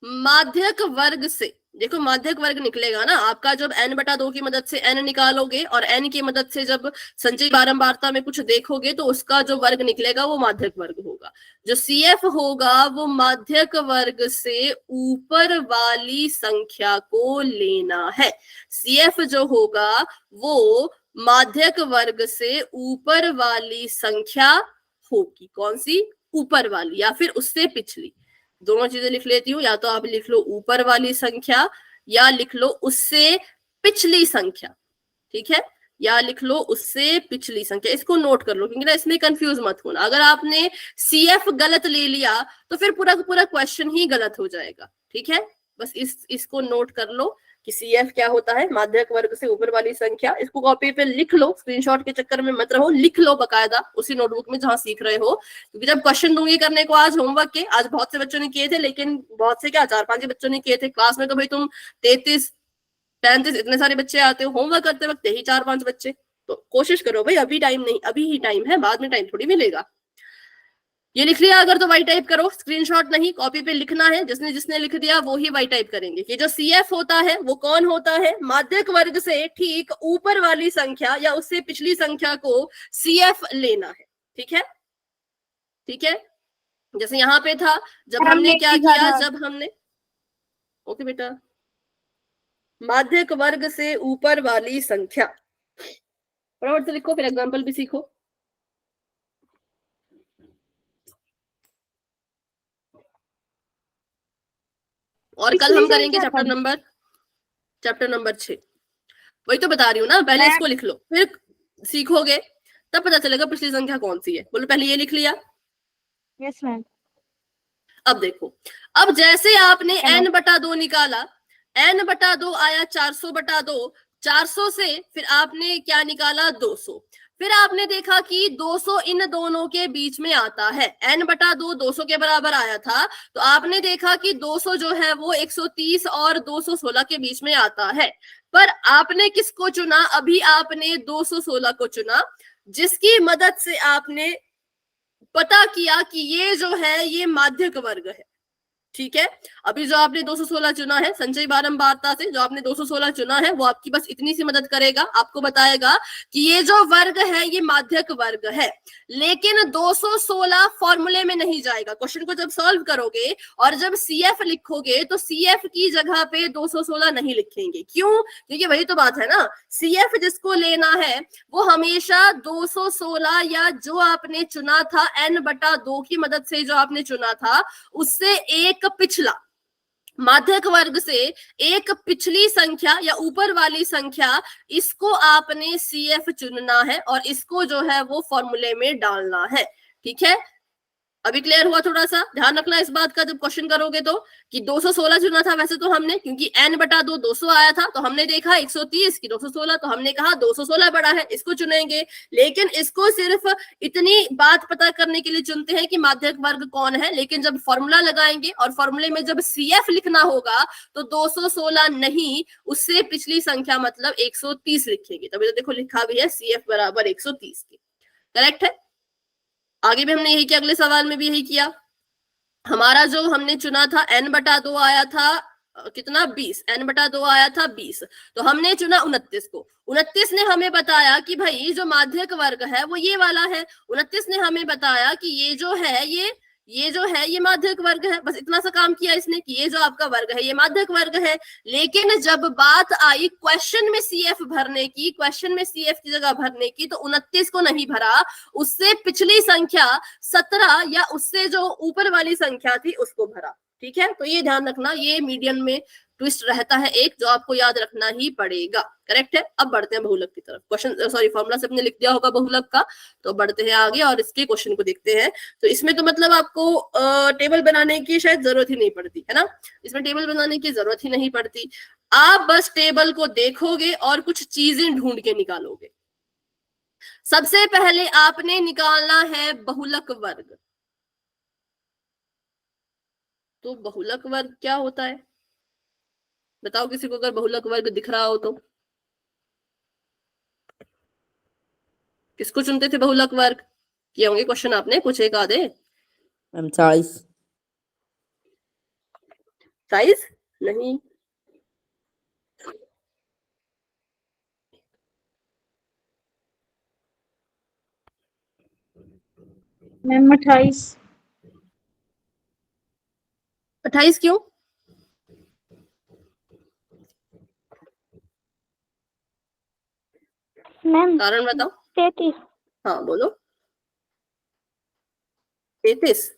माध्यक वर्ग से, देखो माध्यक वर्ग निकलेगा ना आपका, जब n/2 की मदद से n निकालोगे और n की मदद से जब संचयी बारंबारता में कुछ देखोगे तो उसका जो वर्ग निकलेगा वो माध्यक वर्ग होगा। जो CF होगा वो माध्यक वर्ग से ऊपर वाली संख्या को लेना है। CF जो होगा वो माध्यक वर्ग से ऊपर वाली संख्या होगी। कौन सी? ऊपर वाली या फिर उससे पिछली, दोनों चीजें लिख लेती हूँ, या तो आप लिख लो ऊपर वाली संख्या या लिख लो उससे पिछली संख्या, ठीक है, या लिख लो उससे पिछली संख्या। इसको नोट कर लो क्योंकि ना इसमें कंफ्यूज मत होना। अगर आपने CF गलत ले लिया तो फिर पूरा पूरा क्वेश्चन ही गलत हो जाएगा, ठीक है। बस इसको नोट कर लो कि CF क्या होता है, माध्यक वर्ग से ऊपर वाली संख्या। इसको कॉपी पे लिख लो, स्क्रीनशॉट के चक्कर में मत रहो, लिख लो बकायदा उसी नोटबुक में जहां सीख रहे हो, क्योंकि जब क्वेश्चन दूंगी करने को आज होमवर्क के, आज बहुत से बच्चों ने किए थे, लेकिन बहुत से क्या 4-5 बच्चों ने किए थे। क्लास में तो भाई तुम 33-35 इतने सारे बच्चे आते हो, होमवर्क करते वक्त यही 4-5 बच्चे। तो कोशिश करो भाई, अभी टाइम नहीं, अभी ही टाइम है, बाद में टाइम थोड़ी मिलेगा। ये लिख लिया अगर तो y टाइप करो, स्क्रीनशॉट नहीं, कॉपी पे लिखना है। जिसने जिसने लिख दिया वो ही y टाइप करेंगे कि जो CF होता है वो कौन होता है, माध्यक वर्ग से ठीक ऊपर वाली संख्या या उससे पिछली संख्या को CF लेना है, ठीक है, ठीक है। जैसे यहाँ पे था, जब हमने क्या किया, जब हमने, ओके बेटा, माध्यक वर्ग से ऊपर वाली संख्या, फटाफट से लिखो, फिर एग्जाम्पल भी सीखो। और कल हम करेंगे चैप्टर नंबर 6। वही तो बता रही हूँ ना, पहले इसको लिख लो, फिर सीखोगे तब पता चलेगा पिछली संख्या कौन सी है। बोलो, पहले ये लिख लिया। Yes ma'am. अब देखो, अब जैसे आपने n/2 निकाला, n/2 आया 400/2, 400 से फिर आपने क्या निकाला, 200। फिर आपने देखा कि 200 इन दोनों के बीच में आता है, n/2 200 के बराबर आया था, तो आपने देखा कि 200 जो है वो 130 और 216 के बीच में आता है। पर आपने किसको चुना, अभी आपने 216 को चुना, जिसकी मदद से आपने पता किया कि ये जो है ये माध्यक वर्ग है, ठीक है। अभी जो आपने 216 चुना है, संचयी बारंबारता से जो आपने 216 चुना है, वो आपकी बस इतनी सी मदद करेगा, आपको बताएगा कि ये जो वर्ग है ये माध्यक वर्ग है। लेकिन 216 फॉर्मूले में नहीं जाएगा। क्वेश्चन को जब सॉल्व करोगे और जब CF लिखोगे तो CF की जगह पे 216 नहीं लिखेंगे। क्यों? क्योंकि वही तो बात है ना, CF जिसको लेना है वो हमेशा 216 या जो आपने चुना था n/2 की मदद से जो आपने चुना था उससे एक पिछला, माध्यक वर्ग से एक पिछली संख्या या ऊपर वाली संख्या, इसको आपने CF चुनना है और इसको जो है वो फॉर्मूले में डालना है, ठीक है। अभी क्लियर हुआ? थोड़ा सा ध्यान रखना इस बात का जब क्वेश्चन करोगे तो, कि 216 चुना था वैसे तो हमने, क्योंकि n/2 200 आया था, तो हमने देखा 130 की 216, तो हमने कहा 216 बड़ा है, इसको चुनेंगे। लेकिन इसको सिर्फ इतनी बात पता करने के लिए चुनते हैं कि माध्यक वर्ग कौन है, लेकिन जब फॉर्मूला लगाएंगे और फॉर्मूले में जब CF लिखना होगा तो 216 नहीं, उससे पिछली संख्या मतलब 130 लिखेंगे। तभी तो देखो लिखा भी है CF बराबर 130 की, करेक्ट है। आगे भी हमने यही किया, अगले सवाल में भी यही किया। हमारा जो हमने चुना था n/2 आया था कितना, 20, n/2 आया था 20, तो हमने चुना 29 को। 29 ने हमें बताया कि भाई जो माध्यक वर्ग है वो ये वाला है। 29 ने हमें बताया कि ये जो है ये ये जो है ये माध्यक वर्ग है, बस इतना सा काम किया इसने कि ये जो आपका वर्ग है ये माध्यक वर्ग है। लेकिन जब बात आई क्वेश्चन में CF भरने की, क्वेश्चन में CF की जगह भरने की, तो 29 को नहीं भरा, उससे पिछली संख्या 17 या उससे जो ऊपर वाली संख्या थी उसको भरा। ठीक है, तो ये ध्यान रखना, ये मीडियन में ट्विस्ट रहता है एक, जो आपको याद रखना ही पड़ेगा। करेक्ट है। अब बढ़ते हैं बहुलक की तरफ। क्वेश्चन सॉरी फॉर्मूला से अपने लिख दिया होगा बहुलक का, तो बढ़ते हैं आगे और इसके क्वेश्चन को देखते हैं। तो इसमें तो मतलब आपको टेबल बनाने की शायद जरूरत ही नहीं पड़ती है ना, इसमें टेबल बनाने की जरूरत ही नहीं पड़ती। आप बस टेबल को देखोगे और कुछ चीजें ढूंढ के निकालोगे। सबसे पहले आपने निकालना है बहुलक वर्ग। तो बहुलक वर्ग क्या होता है बताओ किसी को, अगर बहुलक वर्ग दिख रहा हो तो। किसको चुनते थे बहुलक वर्ग? किए होंगे क्वेश्चन आपने कुछ एक आधे। मैम 40। साइज नहीं, मैम 28। 28 क्यों? मैम कारण बताओ। 33। हाँ बोलो। 33।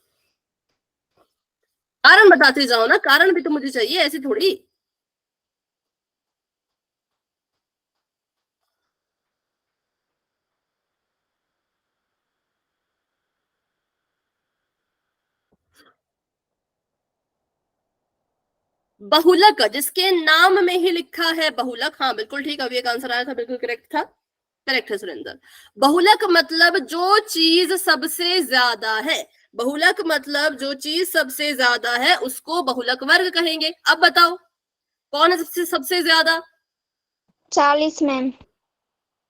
कारण बताते जाओ ना, कारण भी तो मुझे चाहिए, ऐसे थोड़ी। बहुलक जिसके नाम में ही लिखा है बहुलक, हाँ बिल्कुल ठीक, अभी एक आंसर आया था, बिल्कुल करेक्ट था। करेक्ट है सुरेंद्र। बहुलक मतलब जो चीज सबसे ज्यादा है, बहुलक मतलब जो चीज सबसे ज्यादा है उसको बहुलक वर्ग कहेंगे। अब बताओ कौन है सबसे सबसे ज्यादा? 40 मैम।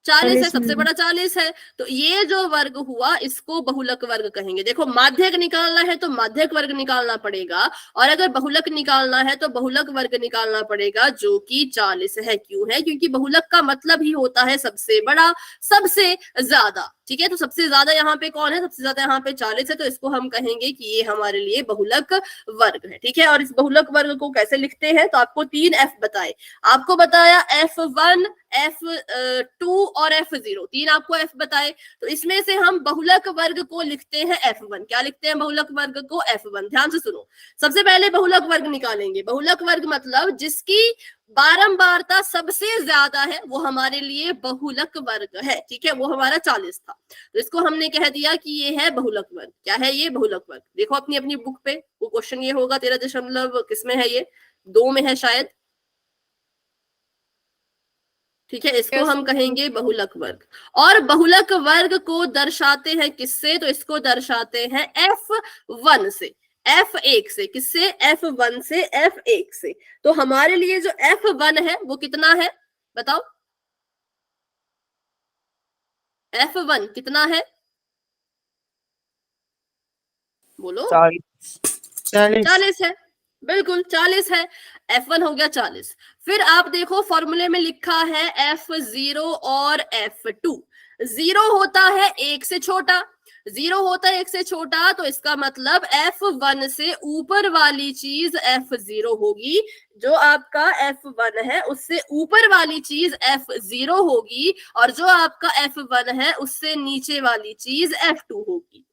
40 है, सबसे बड़ा 40 है। तो ये जो वर्ग हुआ इसको बहुलक वर्ग कहेंगे। देखो माध्यक निकालना है तो माध्यक वर्ग निकालना पड़ेगा, और अगर बहुलक निकालना है तो बहुलक वर्ग निकालना पड़ेगा, जो कि 40 है। क्यों है? क्योंकि बहुलक का मतलब ही होता है सबसे बड़ा, सबसे ज्यादा। ठीक है, तो सबसे ज्यादा यहाँ पे कौन है? सबसे ज्यादा यहाँ पे 40 है, तो इसको हम कहेंगे कि ये हमारे लिए बहुलक वर्ग है। ठीक है, और इस बहुलक वर्ग को कैसे लिखते हैं? तो आपको 3 F बताए, आपको बताया F1, F2 और F0, 3 आपको F बताए। तो इसमें से हम बहुलक वर्ग को लिखते हैं F1। क्या लिखते हैं बहुलक वर्ग को? F1। ध्यान से सुनो, सबसे पहले बहुलक वर्ग निकालेंगे। बहुलक वर्ग मतलब जिसकी बारंबारता सबसे ज्यादा है वो हमारे लिए बहुलक वर्ग है। ठीक है, वो हमारा 40 था, तो इसको हमने कह दिया कि ये है बहुलक वर्ग। क्या है ये? बहुलक वर्ग। देखो अपनी अपनी बुक पे, वो क्वेश्चन ये होगा 13 किसमें है? ये 2 में है शायद। ठीक है, इसको हम कहेंगे बहुलक वर्ग। और बहुलक वर्ग को दर्शाते हैं किससे? तो इसको दर्शाते हैं F1 से, F1 से। किससे? F1 से, F1 से। तो हमारे लिए जो F1 है वो कितना है बताओ? F1 कितना है बोलो? 40 है, बिल्कुल 40 है। F1 हो गया 40। फिर आप देखो फॉर्मूले में लिखा है F0 और F2। 0 होता है 1 से छोटा, 0 होता है 1 से छोटा, तो इसका मतलब F1 से ऊपर वाली चीज F0 होगी। जो आपका F1 है उससे ऊपर वाली चीज F0 होगी, और जो आपका F1 है उससे नीचे वाली चीज F2 होगी।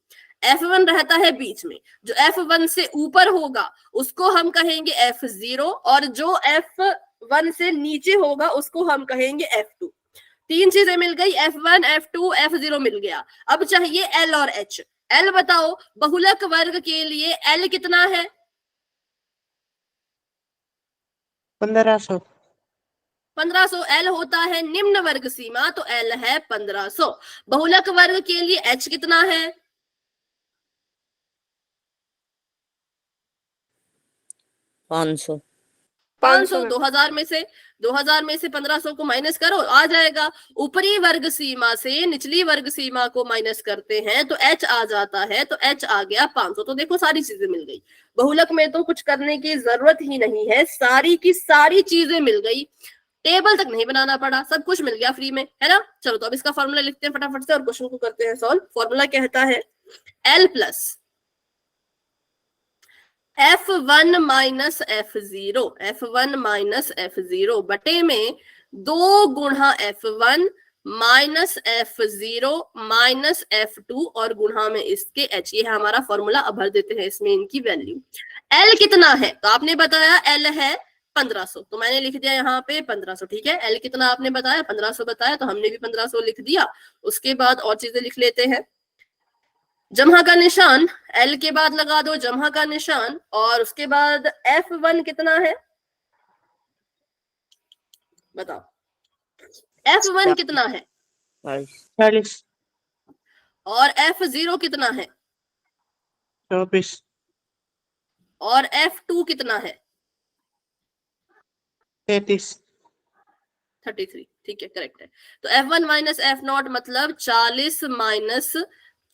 F1 रहता है बीच में, जो F1 से ऊपर होगा उसको हम कहेंगे F0, और जो F1 से नीचे होगा उसको हम कहेंगे F2। 3 चीजें मिल गई, F1, F2, F0 मिल गया। अब चाहिए L और H। L बताओ बहुलक वर्ग के लिए L कितना है? 1500। 1500 L होता है निम्न वर्ग सीमा, तो L है 1500। बहुलक वर्ग के लिए H कितना है? 500। 500। 2000 में से 1500 को माइनस करो, आ जाएगा। ऊपरी वर्ग सीमा से निचली वर्ग सीमा को माइनस करते हैं तो H आ जाता है, तो H आ गया 500। तो देखो सारी चीजें मिल गई। बहुलक में तो कुछ करने की जरूरत ही नहीं है, सारी की सारी चीजें मिल गई, टेबल तक नहीं बनाना पड़ा, सब कुछ मिल गया फ्री में, है ना। चलो तो अब इसका फॉर्मूला लिखते हैं फटाफट से और क्वेश्चन को करते हैं सॉल्व। फॉर्मूला कहता है L plus F1 minus F0, F1 minus F0 बटे में 2 गुणा F1 minus F0 minus F2 और गुणा में इसके H। ये है हमारा फॉर्मूला। अब भर देते हैं इसमें इनकी वैल्यू। L कितना है? तो आपने बताया L है 1500, तो मैंने लिख दिया यहाँ पे 1500। ठीक है, L कितना आपने बताया? 1500 बताया, तो हमने भी 1500 लिख दिया। उसके बाद और चीजें लिख लेते हैं। जमा का निशान L के बाद लगा दो, जमा का निशान, और उसके बाद F1 कितना है बताओ? F1 कितना है? 40 और F0 कितना है? 24 और F2 कितना है? 33 33। ठीक है, करेक्ट है। तो F1 माइनस F0 मतलब 40 माइनस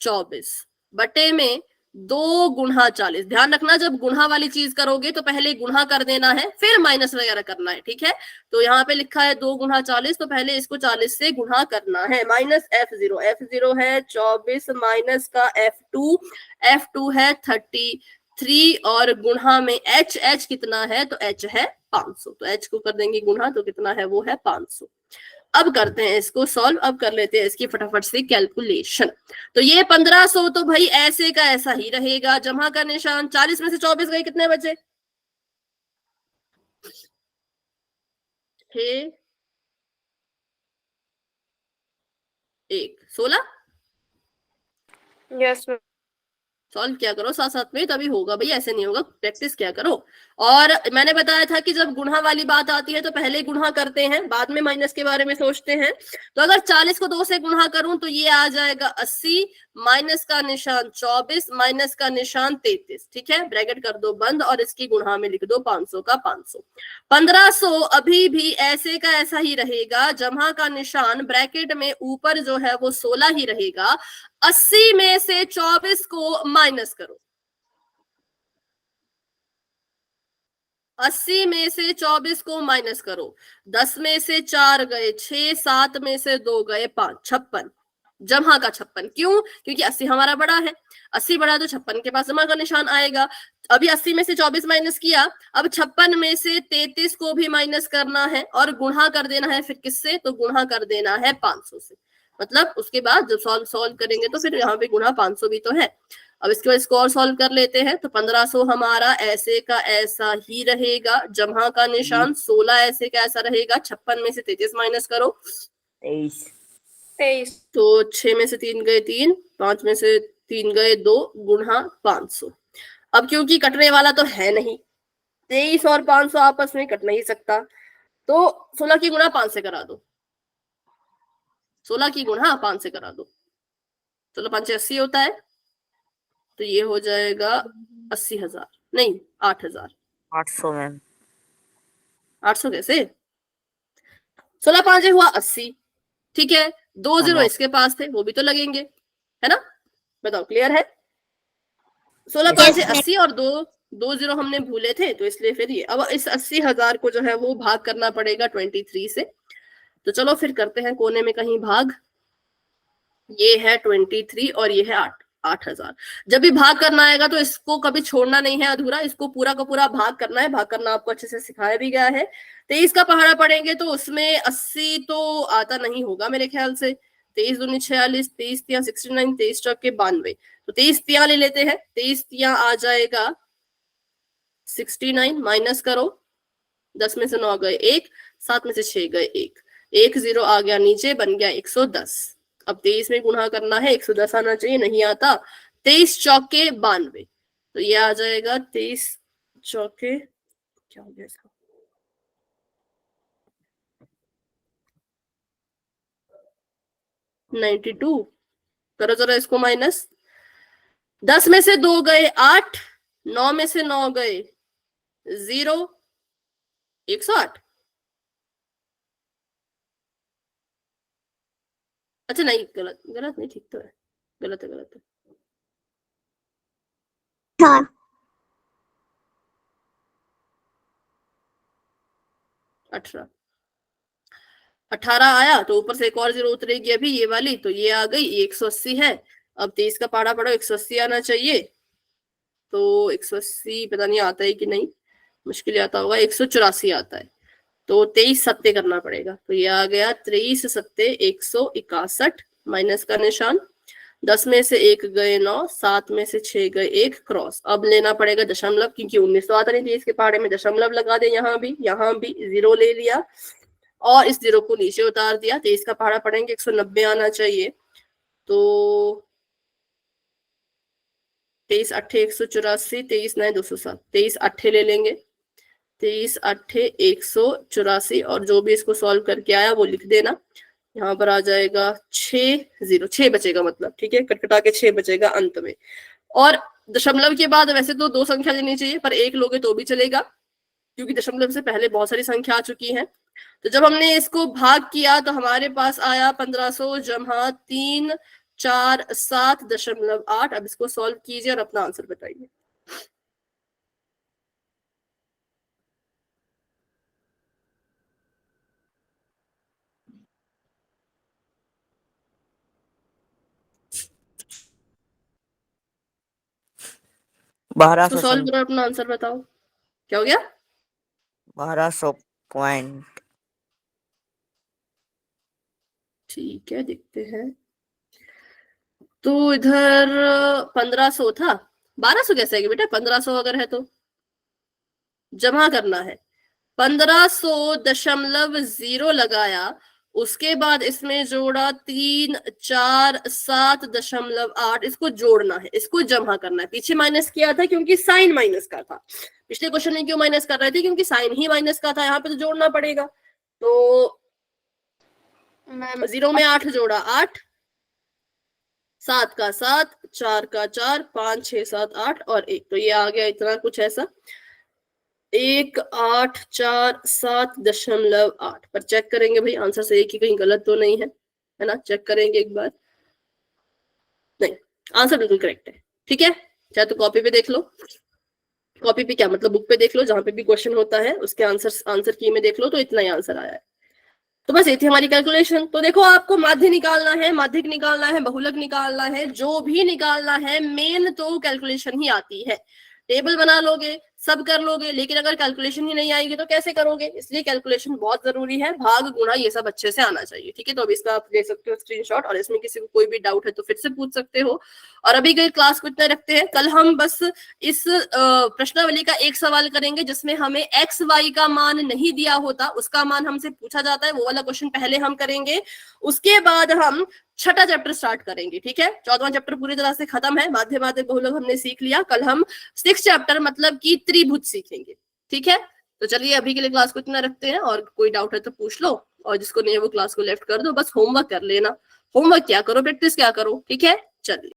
24 बटे में 2 गुणा 40। ध्यान रखना, जब गुणा वाली चीज करोगे तो पहले गुणा कर देना है, फिर माइनस वगैरह करना है। ठीक है, तो यहाँ पे लिखा है 2 गुणा 40, तो पहले इसको 40 से गुणा करना है। माइनस F0, F0 है 24 माइनस का F2, F2 है 33 और गुणा में H कितना है? तो H है 500। तो H को कर देंगे गुणा, तो कितना है? वो है 500। अब करते हैं इसको सॉल्व। अब कर लेते हैं इसकी फटाफट से कैलकुलेशन। तो ये 1500 तो भाई ऐसे का ऐसा ही रहेगा। जमा का निशान, 40 में से 24 गए, कितने बचे? 6 1 16। Yes ma'am. सॉल्व किया करो साथ साथ में, तभी होगा भाई, ऐसे नहीं होगा। प्रैक्टिस किया करो। और मैंने बताया था कि जब गुणा वाली बात आती है तो पहले गुणा करते हैं, बाद में माइनस के बारे में सोचते हैं। तो अगर 40 को 2 से गुणा करूं तो ये आ जाएगा 80, माइनस का निशान 24, माइनस का निशान 33। ठीक है, ब्रैकेट कर दो बंद और इसकी गुणा में लिख दो 500 का 500। 1500 अभी भी ऐसे का ऐसा ही रहेगा। जमा का निशान ब्रैकेट में ऊपर जो है वो 16 ही रहेगा। 80 में से 24 को माइनस करो। 80 में से 24 को माइनस करो। 10 में से 4 गए 6, 7 में से 2 गए 5, 56। जमा का 56। क्यों? क्योंकि 80 हमारा बड़ा है। 80 बड़ा है तो 56 के पास जमा का निशान आएगा। अभी 80 में से 24 माइनस किया, अब 56 में से 33 को भी माइनस करना है और गुणा कर देना है। फिर किससे? तो गुणा कर देना है 500 से। मतलब उसके बाद जब सॉल्व करेंगे तो फिर यहाँ पे गुणा 500 भी तो है। अब इसके बाद इसको और सॉल्व कर लेते हैं। तो 1500 हमारा ऐसे का ऐसा ही रहेगा। जमा का निशान 16 ऐसे का ऐसा रहेगा। 56 में से 33 माइनस करो, 23। तो 6 में से 3 गए 3, 5 में से 3 गए 2, गुणा 500। अब क्योंकि कटने वाला तो है नहीं, 23 और 500 आपस में कट नहीं सकता, तो 16 की गुणा 5 से करा दो। 16 की गुणा 5 से करा दो। 16 5 80 होता है, तो ये हो जाएगा 80,000, नहीं 8,000। 800 मैम। 800 कैसे? 16 5 हुआ 80। ठीक है, 2 जीरो इसके पास थे, वो भी तो लगेंगे, है ना? बताओ, क्लियर है? 16 5 80 और 2 जीरो हमने भूले थे, तो इसलिए फिर ये अब इस 80,000 को जो है वो भाग करना पड़ेगा 23 से। तो चलो फिर करते हैं कोने में कहीं भाग। ये है 23 और ये है 8,000। जब भी भाग करना आएगा तो इसको कभी छोड़ना नहीं है अधूरा, इसको पूरा का पूरा भाग करना है। भाग करना आपको अच्छे से सिखाया भी गया है। 23 का पहाड़ा पढ़ेंगे तो उसमें 80 तो आता नहीं होगा मेरे ख्याल से। 23 दूनी 46, 23 तिया 69, 23 चौके 92, तो 23 तिया ले लेते हैं। 23 तिया आ जाएगा 69, माइनस करो, 10 में से 9 गए 1, 7 में से 6 गए 1 जीरो आ गया नीचे, बन गया 110। अब 23 में गुणा करना है, 110 आना चाहिए, नहीं आता। 23 चौके 92, तो ये आ जाएगा 23 चौके, क्या हो गया इसका, 92। करो जरा इसको माइनस। 10 में से 2 गए 8, 9 में से 9 गए 0, 108। अच्छा नहीं, गलत नहीं, ठीक तो है, गलत है। हाँ। 18 आया तो ऊपर से एक और 0 उतरेगी अभी, ये वाली, तो ये आ गई 180 है। अब 23 का पहाड़ा पढ़ो, 180 आना चाहिए। तो 180 पता नहीं आता है कि नहीं, मुश्किल आता होगा। 184 आता है, तो 23 सत्ते करना पड़ेगा। तो ये आ गया 23 सत्ते 161, माइनस का निशान, 10 में से 1 गए 9, 7 में से 6 गए 1, क्रॉस। अब लेना पड़ेगा दशमलव, क्योंकि 19 तो आता नहीं 23 के पहाड़े में, दशमलव लगा दे। यहाँ भी 0 ले लिया और इस 0 को नीचे उतार दिया। 23 का पहाड़ा पड़ेंगे 190 आना चाहिए। तो 23 अट्ठे 184, 23 9 207, 23 अट्ठे ले लेंगे, 23 अट्ठे 184, और जो भी इसको सॉल्व करके आया वो लिख देना। यहाँ पर आ जाएगा 6 बचेगा, मतलब ठीक है, कटकटा के 6 बचेगा अंत में। और दशमलव के बाद वैसे तो 2 संख्या लेनी चाहिए, पर 1 लोगे तो भी चलेगा, क्योंकि दशमलव से पहले बहुत सारी संख्या आ चुकी है। तो जब हमने इसको भाग किया तो हमारे पास आया 1500 जमा 3 4 7.8। अब इसको सॉल्व कीजिए और अपना आंसर बताइए। इसको 1200 सॉल्व करो, अपना आंसर बताओ। क्या हो गया? 1200 पॉइंट। ठीक है, देखते हैं। तो इधर 1500 था, 1200 कैसे है बेटा? 1500 अगर है तो जमा करना है। 1500.0 लगाया, उसके बाद इसमें जोड़ा 3 4 7.8, इसको जोड़ना है, इसको जमा करना है। पीछे माइनस किया था क्योंकि साइन माइनस का था। पिछले क्वेश्चन में क्यों माइनस कर रहे थे? क्योंकि साइन ही माइनस का था। यहाँ पे तो जोड़ना पड़ेगा। तो 0 में 8 जोड़ा 8, 7 का 7, 4 का 4, 5 6 7 8 और 1, तो ये आ गया इतना कुछ ऐसा 1847.8 पर चेक करेंगे भाई आंसर सही कि कहीं गलत तो नहीं है ना? चेक करेंगे एक बार। नहीं, आंसर बिल्कुल करेक्ट है। ठीक है, चाहे तो कॉपी पे देख लो, कॉपी पे क्या मतलब बुक पे देख लो, जहां पे भी क्वेश्चन होता है उसके आंसर की में देख लो, तो इतना ही आंसर आया है। तो बस ये थी हमारी कैलकुलेशन। तो देखो, आपको माध्य निकालना है, माध्यिक निकालना है, बहुलक निकालना है, जो भी निकालना है, मेन तो कैलकुलेशन ही आती है। टेबल बना लोगे, सब कर लोगे, लेकिन अगर कैलकुलेशन ही नहीं आएगी तो कैसे करोगे? इसलिए कैलकुलेशन बहुत जरूरी है। भाग गुणा ये सब अच्छे से आना चाहिए। ठीक है, तो अभी इसका आप ले सकते हो स्क्रीनशॉट, और इसमें किसी को कोई भी डाउट है तो फिर से पूछ सकते हो। और अभी के क्लास को इतना रखते हैं। कल हम बस इस प्रश्नावली का एक सवाल करेंगे जिसमें हमें एक्स वाई का मान नहीं दिया होता, उसका मान हमसे पूछा जाता है, वो वाला क्वेश्चन पहले हम करेंगे। उसके बाद हम छठा चैप्टर स्टार्ट करेंगे। ठीक है, 14वां चैप्टर पूरी तरह से खत्म है। माध्य माध्यक बहुलक हमने सीख लिया। कल हम 6th चैप्टर मतलब कि त्रिभुज सीखेंगे। ठीक है, तो चलिए अभी के लिए क्लास को इतना रखते हैं, और कोई डाउट है तो पूछ लो, और जिसको नहीं है वो क्लास को लेफ्ट कर दो। बस होमवर्क कर लेना। होमवर्क क्या करो, प्रैक्टिस क्या करो। ठीक है, चलिए।